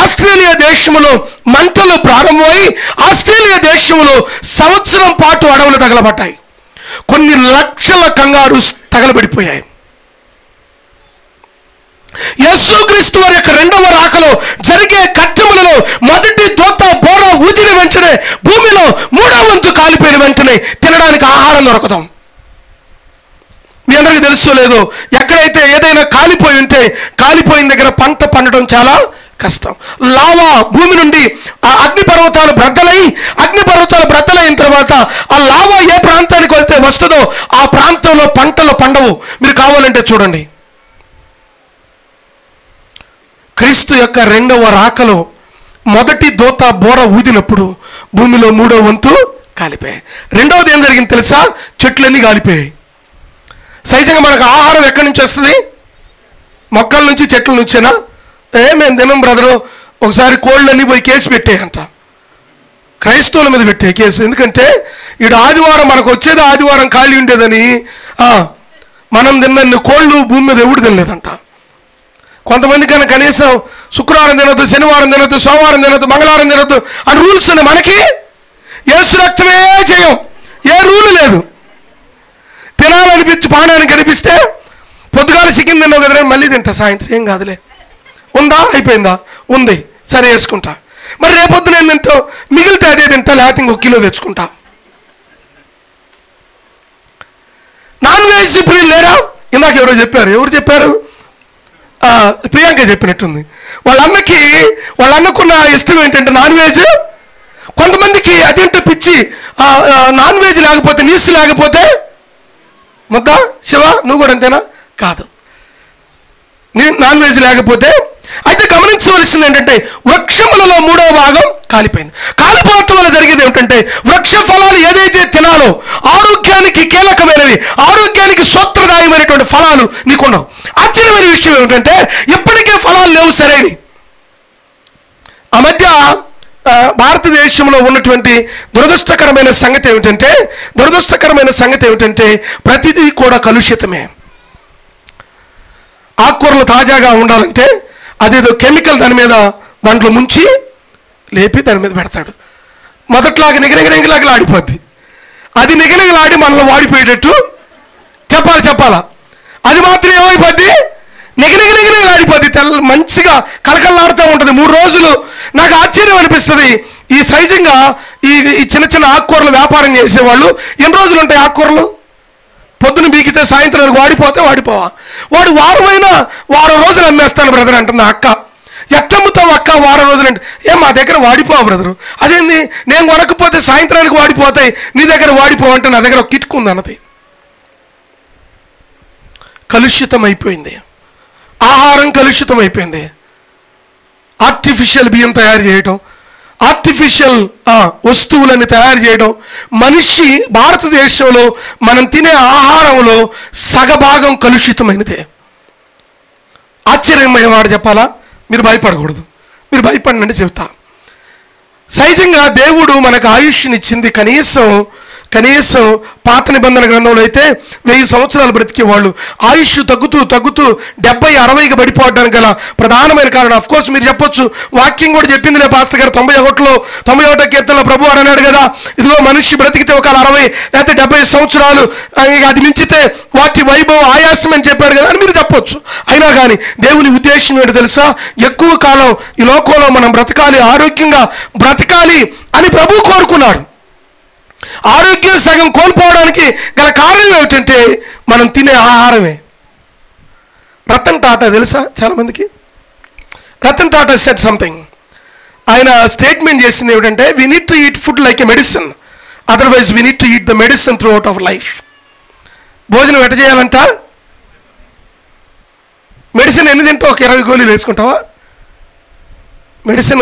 ఆస్ట్రేలియా దేశంలో మంటలు ప్రారంభమై ఆస్ట్రేలియా దేశంలో సంవత్సరం పాటు అడవులు తగలబడ్డాయి. కొన్ని లక్షల కంగారూస్ తగలబడిపోయాయి. యేసుక్రీస్తు వారి యొక్క 2వ రాకలో జరిగే ఘట్టములలో మొదటి దూత బోర ఊదిన వెంటనే భూమిలో 3వ వంతు కాలిపోయిన వెంటనే తినడానికి ఆహారం దొరకదాం. మీ అందరికీ తెలుసో లేదో, ఎక్కడైతే ఏదైనా కాలిపోయి ఉంటే కాలిపోయిన దగ్గర పంట పండడం చాలా కష్టం. లావా భూమి నుండి ఆ అగ్నిపర్వతాలు బ్రద్దలైన తర్వాత ఆ లావా ఏ ప్రాంతానికి వెళ్తే వస్తుందో ఆ ప్రాంతంలో పంటలు పండవు. మీరు కావాలంటే చూడండి. క్రీస్తు యొక్క 2వ రాకలో మొదటి దూత బోర ఊదినప్పుడు భూమిలో 3వ వంతు కాలిపోయాయి. 2వది ఏం జరిగింది తెలుసా? చెట్లన్నీ కాలిపోయాయి. సహజంగా మనకు ఆహారం ఎక్కడి నుంచి వస్తుంది? మొక్కల నుంచి, చెట్ల నుంచేనా? మేము తినం బ్రదరు. ఒకసారి కోళ్ళన్నీ పోయి కేసు పెట్టాయంట, క్రైస్తవుల మీద పెట్టే కేసు. ఎందుకంటే ఈడు ఆదివారం మనకు వచ్చేది ఆదివారం ఖాళీ ఉండేదని మనం తిన్న కోళ్ళు భూమి మీద ఎవడు తినలేదంట. కొంతమంది కన్నా కనీసం శుక్రవారం తినొద్దు, శనివారం తినొద్దు, సోమవారం తినొద్దు, మంగళవారం తినొద్దు అని రూల్స్ ఉన్నాయి. మనకి యేసు రక్తమే చేయం, ఏ రూలు లేదు. తినాలనిపించి పానానికి అనిపిస్తే పొద్దుగాల చికెన్ తిన్నావు కదరా మళ్ళీ తింటా, సాయంత్రం ఏం కాదులే. ఉందా? అయిపోయిందా? ఉంది, సరే వేసుకుంటా. మరి రేపొద్దున ఏం తింటావు? మిగిలితే అదే తింటా, లేకపోతే 1 కిలో తెచ్చుకుంటా. నాన్ వెజ్ ఇప్పుడు లేరా? ఇందాక ఎవరో చెప్పారు. ఎవరు చెప్పారు? ప్రియాంక చెప్పినట్టుంది. వాళ్ళ అన్నకున్న ఇష్టం ఏంటంటే నాన్ వెజ్. కొంతమందికి అదేంటో పిచ్చి, నాన్ వెజ్ లేకపోతే, నీసు లేకపోతే ముద్ద. శివ నువ్వు కూడా అంతేనా? కాదు, నాన్ వెజ్ లేకపోతే. అయితే గమనించవలసింది ఏంటంటే వృక్షములలో 3వ భాగం కాలిపోయింది. కాలిపోవటం వల్ల జరిగేది ఏమిటంటే వృక్ష ఫలాలు ఏదైతే తినాలో ఆరోగ్యానికి కీలకమైనవి, ఆరోగ్యానికి సూత్రదాయమైనటువంటి ఫలాలు నీకున్నావు. ఆశ్చర్యమైన విషయం ఏమిటంటే ఇప్పటికే ఫలాలు లేవు సరైనవి. ఆ మధ్య భారతదేశంలో ఉన్నటువంటి దురదృష్టకరమైన సంగతి ఏమిటంటే ప్రతిదీ కూడా కలుషితమే. ఆకుకూరలు తాజాగా ఉండాలంటే అదేదో కెమికల్ దాంట్లో ముంచి లేపి దాని మీద పెడతాడు. మొదట్లాగా నిగనిగలాగా ఆడిపోద్ది. అది నిగనిగలాడి మనల్ని వాడిపోయేటట్టు చెప్పాలా. అది మాత్రం ఏమైపోద్ది? నిగనిగలాడిపోద్ది. మంచిగా కలకల్లాడుతూ ఉంటుంది 3 రోజులు. నాకు ఆశ్చర్యం అనిపిస్తుంది. ఈ సహజంగా ఈ చిన్న ఆకుకూరలు వ్యాపారం చేసేవాళ్ళు ఎన్ని రోజులు ఉంటాయి ఆకుకూరలు? పొద్దున బీకితే సాయంత్రానికి వాడిపోవా. వాడు వారం రోజులు అమ్మేస్తాను బ్రదర్ అంటుంది అక్క. ఎట్టమ్ముతావు అక్క వారం రోజులంటే? మా దగ్గర వాడిపోవా బ్రదరు. అదేంది, నేను కొనకపోతే సాయంత్రానికి వాడిపోతాయి, నీ దగ్గర వాడిపోవంటే నా దగ్గర ఒక కిట్కు ఉంది అన్నది. కలుషితం అయిపోయింది. ఆహారం కలుషితం అయిపోయింది. ఆర్టిఫిషియల్ బియ్యం తయారు చేయటం, ఆర్టిఫిషియల్ వస్తువులని తయారు చేయడం. మనిషి భారతదేశంలో మనం తినే ఆహారంలో సగభాగం కలుషితమైనదే. ఆశ్చర్యమైన మాట చెప్పాలా? మీరు భయపడకూడదు. మీరు భయపడినంటే చెబుతా. సహజంగా దేవుడు మనకు ఆయుష్నిచ్చింది కనీసం పాత నిబంధన గ్రంథంలో అయితే 1000 సంవత్సరాలు బ్రతికేవాళ్ళు. ఆయుష్ తగ్గుతూ 70-60కి పడిపోవడానికి గల ప్రధానమైన కారణం, అఫ్ కోర్స్ మీరు చెప్పొచ్చు, వాక్యం కూడా చెప్పిందిలే పాస్టర్ గారు 91వ కీర్తనలో ప్రభు అని అన్నాడు కదా, ఇదిగో మనిషి బ్రతికితే ఒక 60 లేకపోతే 70 సంవత్సరాలు, అది మించితే వాటి వైభవం ఆయాసం అని చెప్పాడు కదా అని మీరు చెప్పొచ్చు. అయినా కానీ దేవుని ఉద్దేశం ఏంటో తెలుసా? ఎక్కువ కాలం ఈ లోకంలో మనం బ్రతకాలి, ఆరోగ్యంగా బ్రతకాలి అని ప్రభు కోరుకున్నాడు. ఆరోగ్యం సగం కోల్పోవడానికి గల కారణం ఏమిటంటే మనం తినే ఆహారమే. రతన్ టాటా తెలుసా చాలామందికి? Ratan Tata said something. ఆయన స్టేట్మెంట్ చేసింది ఏమిటంటే, we need to eat food like a medicine, otherwise we need to eat the medicine throughout our life. భోజనం ఎట్ట చేయాలంట? మెడిసిన్ ఎన్ని తింటావు? ఒక 20 గోళీలు వేసుకుంటావా? మెడిసిన్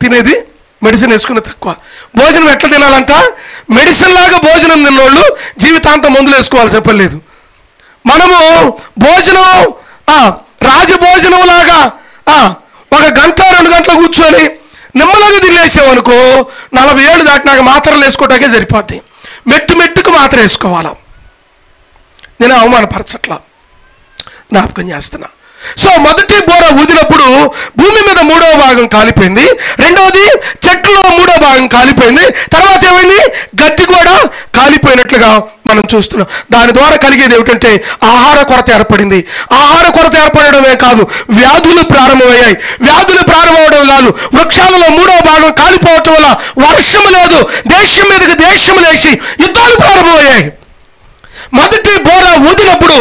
తినేది, మెడిసిన్ వేసుకునే తక్కువ. భోజనం ఎట్లా తినాలంట? మెడిసిన్ లాగా భోజనం తిన్నోళ్ళు జీవితాంతం మందులు వేసుకోవాల్సిన పని లేదు. మనము భోజనం రాజభోజనం లాగా 1 గంట 2 గంటలు కూర్చొని నిమ్మలాగా తినేసామనుకో, 40 ఏళ్ళు దాటినాక మాత్రలు వేసుకోవటాకే సరిపోద్ది. మెట్టుకు మాత్రం వేసుకోవాలా. నేను అవమానపరచట్లా, జ్ఞాపకం చేస్తున్నా. సో మొదటి బోర ఊదినప్పుడు భూమి మీద 3వ భాగం కాలిపోయింది, రెండవది చెట్టులో 3వ భాగం కాలిపోయింది, తర్వాత ఏమైంది? గడ్డి కూడా కాలిపోయినట్లుగా మనం చూస్తున్నాం. దాని ద్వారా కలిగేది ఏమిటంటే ఆహార కొరత ఏర్పడింది. ఆహార కొరత ఏర్పడమే కాదు, వ్యాధులు ప్రారంభమయ్యాయి. వ్యాధులు ప్రారంభమవడం కాదు, వృక్షాలలో 3వ భాగం కాలిపోవటం వల్ల వర్షం లేదు, దేశం మీదకి దేశం లేచి యుద్ధాలు ప్రారంభమయ్యాయి. మొదటి బోర ఊదినప్పుడు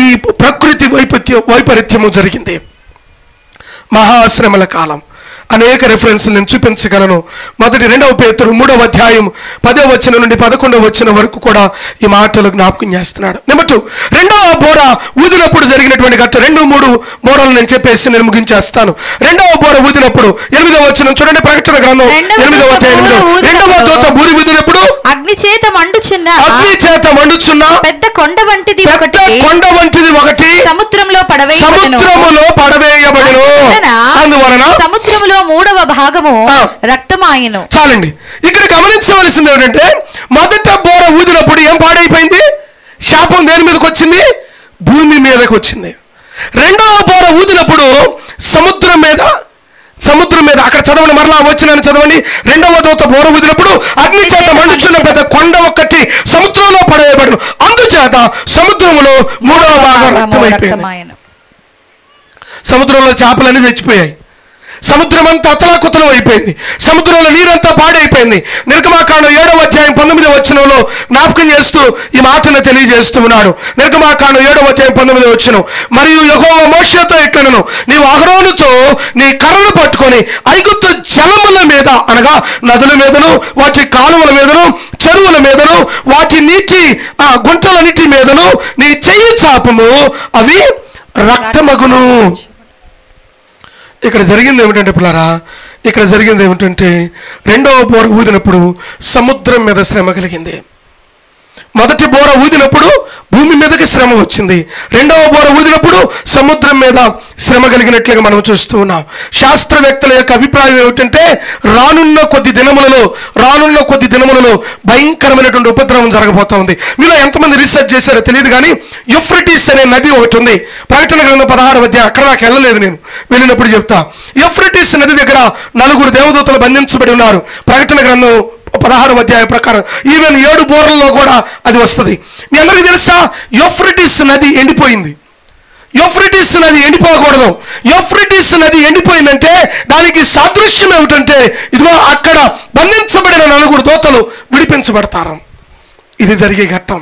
ఈ ప్రకృతి వైపరీత్యము జరిగింది. మహాశ్రమల కాలం. అనేక రెఫరెన్స్లు నేను చూపించగలను. 2 పేతురు 3వ అధ్యాయం 10వ వచనం నుండి 11వ వచనం వరకు కూడా ఈ మాటలు జ్ఞాపకం చేస్తున్నాడు. నెంబర్ 2, 2వ బోర ఊదినప్పుడు జరిగినటువంటి ఘట్ట 2-3 బోరలు నేను చెప్పేసి నేను ముగించేస్తాను. 2వ బోర ఊదినప్పుడు 8వ వచనం చూడండి, ప్రకటన గ్రంథం 8వ అధ్యాయం. 2వ దూత బూరి ఊదినప్పుడు అగ్ని చేత మండుచున్న పెద్ద కొండ వంటిది ఒకటి సముద్రంలో పడవేయబడెను. అందువలన సముద్రములో 3వ భాగము రక్తమాయెను. చాలండి. ఇక్కడ గమనించవలసింది ఏమిటంటే, మొదట బోర ఊదినప్పుడు ఏం పాడైపోయింది? శాపం దేని మీదకి వచ్చింది? భూమి మీదకి వచ్చింది. 2వ బోర ఊదినప్పుడు సముద్రం మీద అక్కడ చదవండి, మరలా వచ్చినాను చదవండి. 2వ దూత బోర ఊదినప్పుడు అగ్ని చేత మండుచున్న పెద్ద కొండ ఒకటి సముద్రంలో పడవేయబడును. అందుచేత సముద్రంలో 3వ భాగం రక్తమైపోయింది. సముద్రంలో చేపలన్నీ చచ్చిపోయాయి. సముద్రం అంతా అతలాకుతలం అయిపోయింది. సముద్రంలో నీరంతా పాడైపోయింది. నిర్గమాకాండం 7వ అధ్యాయం 19వ వచనంలో జ్ఞాపకం చేస్తూ ఈ మాటను తెలియజేస్తూ ఉన్నాడు. నిర్గమాకాండం 7వ అధ్యాయం 19వ వచనం, మరియు యెహోవా మోషేతో ఇట్లనెను, నీవు అహరోనుతో నీ కర్రను పట్టుకొని ఐగుప్తు జలముల మీద, అనగా నదుల మీదను, వాటి కాలువల మీదను, చెరువుల మీదను, వాటి నీటి గుంటలన్నిటి మీదను నీ చెయ్యి చాపము, అవి రక్తమగును. ఇక్కడ జరిగింది ఏమిటంటే పిల్లరా, ఇక్కడ జరిగింది ఏమిటంటే 2వ బోర ఊదినప్పుడు సముద్రం మీద శ్రమ కలిగింది. మొదటి బోర ఊదినప్పుడు భూమి మీదకి శ్రమ వచ్చింది. 2వ బోర ఊదినప్పుడు సముద్రం మీద శ్రమ కలిగినట్లుగా మనం చూస్తూ ఉన్నాం. శాస్త్రవేత్తల యొక్క అభిప్రాయం ఏమిటంటే, రానున్న కొద్ది దినములలో భయంకరమైనటువంటి ఉపద్రవం జరగబోతా ఉంది. మీలో ఎంతమంది రీసెర్చ్ చేశారో తెలియదు కానీ, యూఫ్రటీస్ అనే నది ఒకటి ఉంది. ప్రకటన గ్రంథం 16వ అధ్యాయం, అక్కడ నాకు వెళ్ళలేదు, నేను వెళ్ళినప్పుడు చెప్తా. యూఫ్రటీస్ నది దగ్గర 4 దేవదూతలు బంధించబడి ఉన్నారు. ప్రకటన గ్రంథం 16వ అధ్యాయం ప్రకారం ఈవెన్ 7 బోర్లలో కూడా అది వస్తుంది. మీ అందరికీ తెలుసా, యూఫ్రటీస్ నది ఎండిపోయింది. యూఫ్రటీస్ నది ఎండిపోకూడదు. యూఫ్రటీస్ నది ఎండిపోయిందంటే దానికి సాదృశ్యం ఏమిటంటే, ఇదిగో అక్కడ బంధించబడిన 4 దూతలు విడిపించబడతారు. ఇది జరిగే ఘట్టం.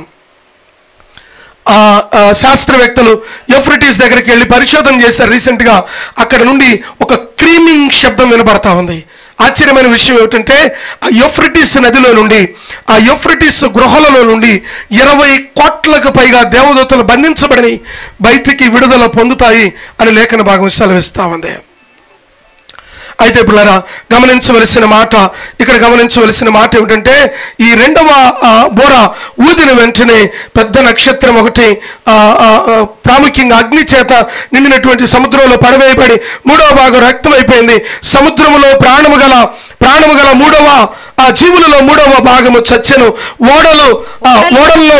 శాస్త్రవేత్తలు యూఫ్రటీస్ దగ్గరికి వెళ్ళి పరిశోధన చేశారు రీసెంట్గా. అక్కడ నుండి ఒక క్రీమింగ్ శబ్దం వినబడతా ఉంది. ఆశ్చర్యమైన విషయం ఏమిటంటే ఆ యూఫ్రటీస్ నదిలో నుండి, ఆ యూఫ్రటీస్ గృహలలో నుండి 20 కోట్లకు పైగా దేవదూతలు బంధించబడి బయటికి విడుదల పొందుతాయి అని లేఖన భాగం సెలవిస్తా ఉంది. అయితే పిల్లరా, గమనించవలసిన మాట ఏమిటంటే ఈ రెండవ బోర ఊదిన వెంటనే పెద్ద నక్షత్రం ఒకటి ప్రాముఖ్యంగా అగ్ని చేత నిండినటువంటి సముద్రంలో పడవేయబడి మూడవ భాగం రక్తం అయిపోయింది. సముద్రములో ప్రాణము గల మూడవ జీవులలో మూడవ భాగము చచ్చెను. ఓడల్లో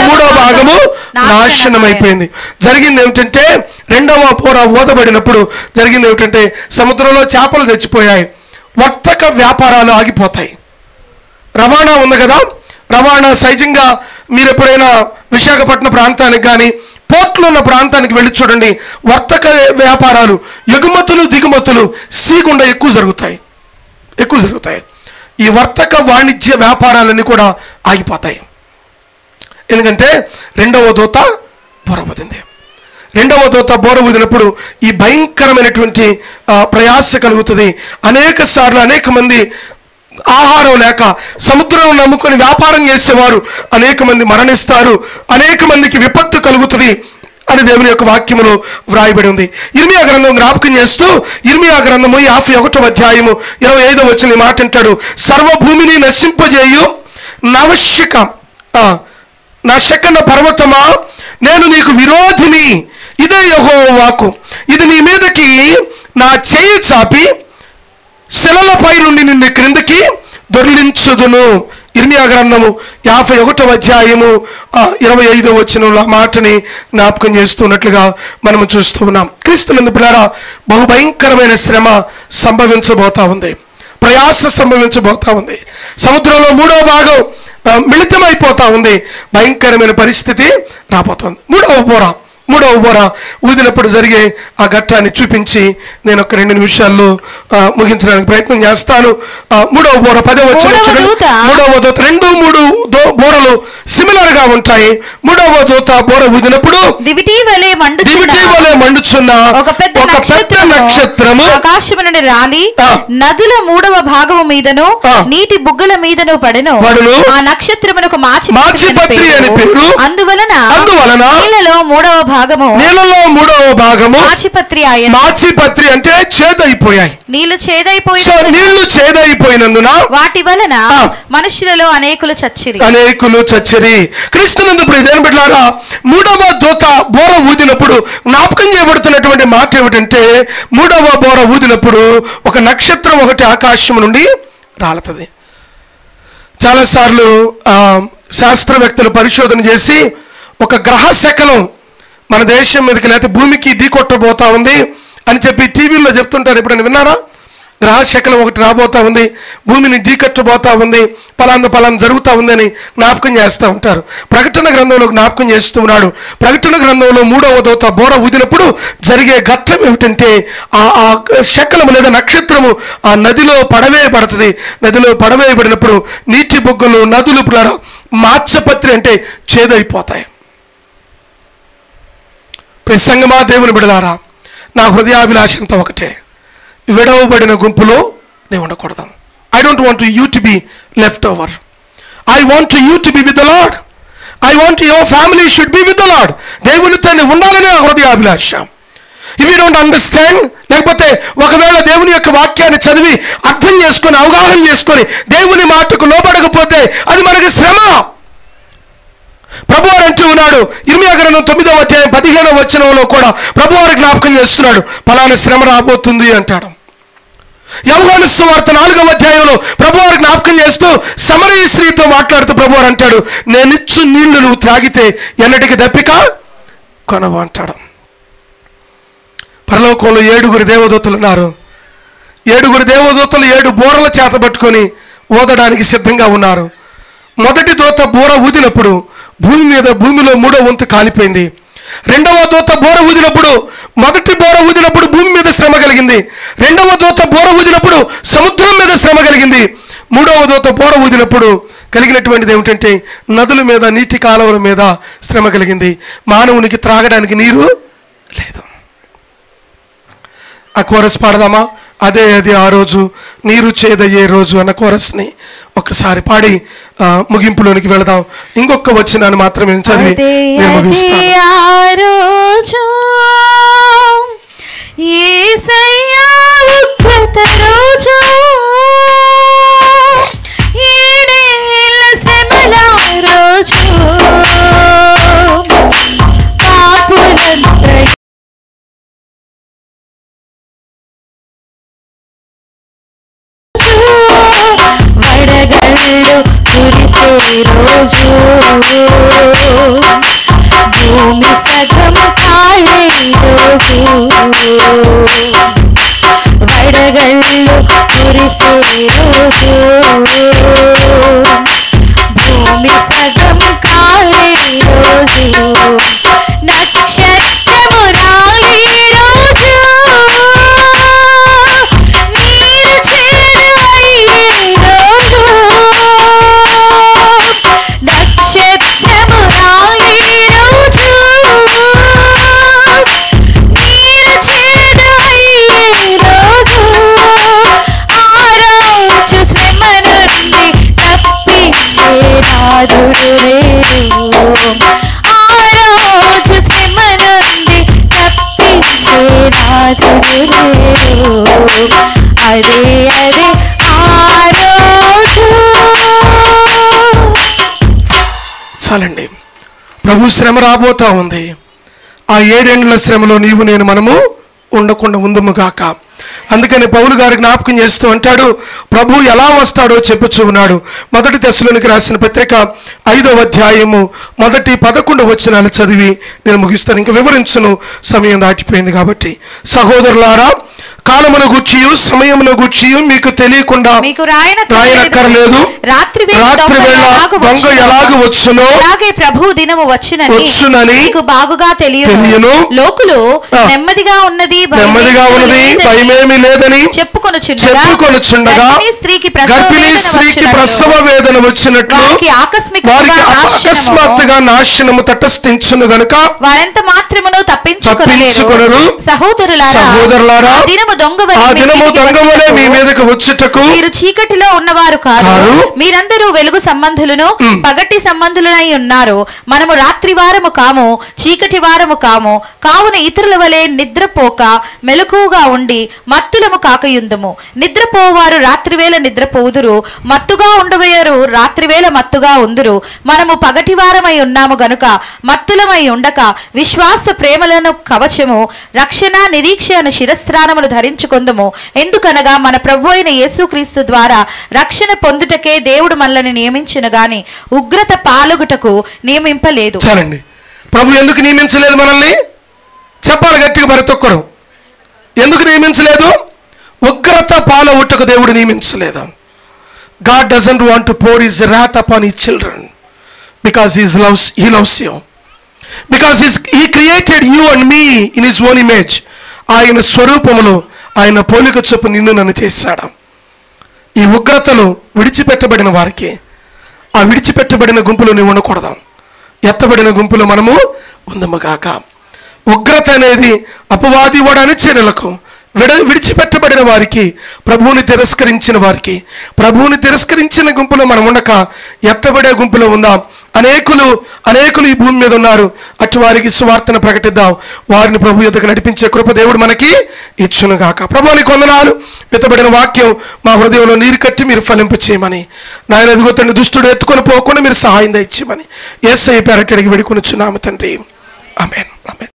మూడవ భాగము నాశనం అయిపోయింది. జరిగింది ఏమిటంటే రెండవ బోర ఊదబడినప్పుడు జరిగింది ఏమిటంటే సముద్రంలో చేపలు చచ్చిపోయాయి. వర్తక వ్యాపారాలు ఆగిపోతాయి. రవాణా ఉంది కదా, రవాణా సహజంగా మీరు ఎప్పుడైనా విశాఖపట్నం ప్రాంతానికి కానీ పోర్ట్లో ఉన్న ప్రాంతానికి వెళ్ళి చూడండి, వర్తక వ్యాపారాలు ఎగుమతులు దిగుమతులు సీగుండా ఎక్కువ జరుగుతాయి. ఈ వర్తక వాణిజ్య వ్యాపారాలన్నీ కూడా ఆగిపోతాయి. ఎందుకంటే రెండవ దూత బోర ఊదినప్పుడు ఈ భయంకరమైనటువంటి ప్రయాస కలుగుతుంది. అనేక మంది ఆహారం లేక సముద్రం నమ్ముకొని వ్యాపారం చేసేవారు అనేక మంది మరణిస్తారు. అనేక మందికి విపత్తు కలుగుతుంది అని దేవుని యొక్క వాక్యములో వ్రాయబడి ఉంది. ఇర్మియా గ్రంథం జ్ఞాపకం చేస్తూ ఇర్మియా గ్రంథము 51వ అధ్యాయము 25వ వచనం మాట అంటాడు, సర్వభూమిని నశింపజేయు నశకన పర్వతమా, నేను నీకు విరోధిని, ఇదే యెహోవా వాక్కు, ఇది నీ మీదకి నా చేయి చాపి శిలలపై నుండి నిన్ను క్రిందికి దొర్లించుదును. ఇర్మియా గ్రంథము 51వ అధ్యాయము 25వ వచనంలో మాటని జ్ఞాపకం చేస్తున్నట్లుగా మనము చూస్తూ ఉన్నాం. క్రీస్తునందు పిల్లారా, బహుభయంకరమైన శ్రమ సంభవించబోతా ఉంది, ప్రయాస సంభవించబోతా ఉంది. సముద్రంలో మూడవ భాగం మిళితమైపోతా ఉంది. భయంకరమైన పరిస్థితి రాబోతోంది. మూడవ బోర ఊదినప్పుడు జరిగే ఆ ఘట్టాన్ని చూపించి నేను ఒక 2 నిమిషాల్లో ముగించడానికి ప్రయత్నం చేస్తాను. మూడవ బోర 10వ వచనం. మూడవ దూత 2-3 బోరలు సిమిలర్ గా ఉంటాయి. మూడవ దూత బోర ఊదినప్పుడు దివిటీ వలె మండుచున్న ఒక పెద్ద నక్షత్రము ఆకాశము నుండి రాలి నదుల మూడవ భాగము మీదను నీటి బుగ్గల మీదను పడెను. ఆ నక్షత్రమునకు మాచిపత్రి అని పేరు. అందువలన నీళ్ళలో మూడవ భాగము మాచిపత్రి అంటే చేదైపోయాయి. నీళ్లు చేదైపోయినందున వాటి వలన మనుషులలో అనేకులు చచ్చిరి. క్రీస్తునందు ప్రియమైన బిడ్డలారా, మూడవ దూత బోర ఊదినప్పుడు జ్ఞాపకం చేయబడుతున్నటువంటి మాట ఏమిటంటే మూడవ బోర ఊదినప్పుడు ఒక నక్షత్రం ఒకటి ఆకాశం నుండి రాలుతుంది. చాలాసార్లు శాస్త్రవేత్తలు పరిశోధన చేసి ఒక గ్రహ శకలం మన దేశం మీదకి లేకపోతే భూమికి ఢీకొట్టబోతా ఉంది అని చెప్పి టీవీల్లో చెప్తుంటారు. ఎప్పుడైనా విన్నారా? గ్రహశకలం ఒకటి రాబోతా ఉంది, భూమిని ఢీకట్టబోతా ఉంది, పలానా జరుగుతూ ఉందని జ్ఞాపకం చేస్తూ ఉంటారు. ప్రకటన గ్రంథంలో జ్ఞాపకం చేస్తూ ఉన్నాడు. ప్రకటన గ్రంథంలో మూడవ దూత బోర ఊదినప్పుడు జరిగే ఘట్టం ఏమిటంటే ఆ శకలము లేదా నక్షత్రము ఆ నదిలో పడవేయబడుతుంది. నదిలో పడవేయబడినప్పుడు నీటి బుగ్గలు నదులు మాచపత్రి అంటే చేదైపోతాయి. సంగమా, దేవుని బిడలారా, నా హృదయాభిలాష అంతా ఒకటే, విడవబడిన గుంపులో నేను ఉండకూడదు. I don't want you to be left over. I want you to be with the lord. I want your family should be with the lord. దేవునితో ఉండాలని నా హృదయాభిలాష. ఇఫ్ యూ డోంట్ అండర్స్టాండ్, లేకపోతే ఒకవేళ దేవుని యొక్క వాక్యాన్ని చదివి అర్థం చేసుకొని అవగాహన చేసుకొని దేవుని మాటకు లోబడకపోతే అది మనకి శ్రమ. ప్రభువారు అంటూ ఉన్నాడు, ఇర్మియా గ్రంథం 9వ అధ్యాయం 15వ వచనంలో కూడా ప్రభువారు జ్ఞాపకం చేస్తున్నాడు, ఫలానా శ్రమ రాబోతుంది అంటాడు. యోహాను సువార్త 4వ అధ్యాయంలో ప్రభువారు జ్ఞాపకం చేస్తూ సమరయ స్త్రీతో మాట్లాడుతూ ప్రభువారు అంటాడు, నేనిచ్చు నీళ్లు నువ్వు త్రాగితే ఎన్నటికి దప్పిక కొనవు అంటాడు. పరలోకంలో 7 దేవదూతలు ఉన్నారు. 7 దేవదూతలు 7 బోరల చేత పట్టుకొని ఊదడానికి సిద్ధంగా ఉన్నారు. మొదటి దూత బోర ఊదినప్పుడు భూమిలో 3వ వంతు కాలిపోయింది. రెండవ దూత బోర ఊదినప్పుడు మొదటి బోర ఊదినప్పుడు భూమి మీద శ్రమ కలిగింది. రెండవ దూత బోర ఊదినప్పుడు సముద్రం మీద శ్రమ కలిగింది. మూడవ దూత బోర ఊదినప్పుడు కలిగినటువంటిది ఏమిటంటే నదుల మీద, నీటి కాలువల మీద శ్రమ కలిగింది. మానవునికి త్రాగడానికి నీరు లేదు. ఆ కోరస్ పాడదామా? అదే అది ఆ రోజు నీరు చేదయ్యే రోజు అన్న కోరస్ని ఒక్కసారి పాడి ముగింపులోనికి వెళదాం. ఇంకొక వచనాన్ని మాత్రమే చదివి నేను ముగిస్తాను. భూమి సగం కాలే రోజు, వడగళ్ళు కురిసే రోజు, భూమి సగం కాలే రోజు, నక్షత్రము రాలే రోజు, నీరు చేదయ్యే రోజు, నక్షత్రము రాలే రోజు, నీరు చేదయ్యే రోజు, ఆ రోజు శ్రమ నుండి తప్పించే నాథుడు లేడు, ఆ రోజు శ్రమ నుండి తప్పించే నాథుడు లేడు, అదే అదే ఆ రోజు. చాలండి. ప్రభు శ్రమ రాబోతా ఉంది. ఆ 7 ఏండ్ల శ్రమలో నీవు నేను మనము ఉండకుండా ఉందుము గాక. అందుకని పౌలు గారు జ్ఞాపకం చేస్తూ అంటాడు, ప్రభు ఎలా వస్తాడో చెప్పుచూ ఉన్నాడు. 1 తెస్సలోనికి రాసిన పత్రిక 5వ అధ్యాయము 1-11 వచనాలు చదివి నేను ముగిస్తాను. ఇంకా వివరించను, సమయం దాటిపోయింది కాబట్టి. సహోదరులారా, కాలమును గూర్చియు సమయమును గూర్చియు మీకు తెలియకుండా రాయనక్కర్లేదు. రాత్రి వేళ దొంగ ఎలాగ వచ్చునో అలాగే ప్రభు దినము వచ్చునని మీకు బాగుగా తెలియను. లోకులు నెమ్మదిగా ఉన్నది భయమేమి లేదని చెప్పుకొనుచుండగా గర్భిణీ స్త్రీకి ప్రసవ వేదన వచ్చినట్లు వారికి అకస్మాత్తుగా నాశనము తటస్థించును గనుక వారెంత మాత్రమును తప్పించుకొనరు. సహోదరులారా, ఆ దినము దొంగవలే మీ మీదకు వచ్చుటకు మీరు చీకటిలో ఉన్నవారు కాదు, మీరందరూ వెలుగు సంబంధులను పగటి సంబంధులనై ఉన్నారు. మనము రాత్రి వారము కాము, చీకటి వారము కాము. కావున ఇతరుల వలె నిద్రపోక మెలకువగా ఉండి మత్తులము కాకయుందుము. నిద్రపోవారు రాత్రివేళ నిద్రపోదురు, మత్తుగా ఉండవయారు రాత్రివేళ మత్తుగా ఉందురు. మనము పగటి వారమై ఉన్నాము గనుక మత్తులమై ఉండక విశ్వాస ప్రేమలను కవచము, రక్షణ నిరీక్షణ శిరస్త్రానములు ధరించుకొందుము. ఎందుకనగా మన ప్రభు అయిన యేసుక్రీస్తు ద్వారా రక్షణ పొందుటకే దేవుడు మనల్ని నియమించిన గాని ఉగ్రత పాలుగుటకు నియమింపలేదు. చాలండి. ప్రభు ఎందుకు నియమించలేదు మనల్ని? చెప్పాలి గట్టిగా, ప్రతి ఒక్కరు. ఎందుకు నియమించలేదు? ఉగ్రత పాలవుటకు దేవుడు నియమించలేదు. God doesn't want to pour his wrath upon his children because he loves you. Because he created you and me in his own image. ఆయన స్వరూపములో ఆయన పోలిక చొప్పు నిన్ను నన్ను చేశాడు. ఈ ఉగ్రతలు విడిచిపెట్టబడిన వారికి, ఆ విడిచిపెట్టబడిన గుంపులో నువ్వు ఉండకూడదు. ఎత్తబడిన గుంపులో మనము ఉందముగాక. ఉగ్రత అనేది అపవాది వాడు అనుచరులకు, విడిచిపెట్టబడిన వారికి, ప్రభువుని తిరస్కరించిన వారికి, ప్రభువుని తిరస్కరించిన గుంపులో మనం ఉండక ఎత్తబడే గుంపులో ఉందాం. అనేకులు ఈ భూమి మీద ఉన్నారు. అటు వారికి సువార్తను ప్రకటిద్దాం. వారిని ప్రభు యొద్దకు నడిపించే కృప దేవుడు మనకి ఇచ్చునుగాక. ప్రభువునికి వందనాలు. విత్తబడిన వాక్యం మా హృదయంలో నీరు కట్టి మీరు ఫలింప చేయమని, నాయన ఎదుగుతున్న దుష్టుడు ఎత్తుకొని పోకుండా మీరు సహాయం దయచేయమని యేసయ్య పేరట అడిగి వేడుకొనుచున్నాము తండ్రి. ఆమేన్. ఆమేన్.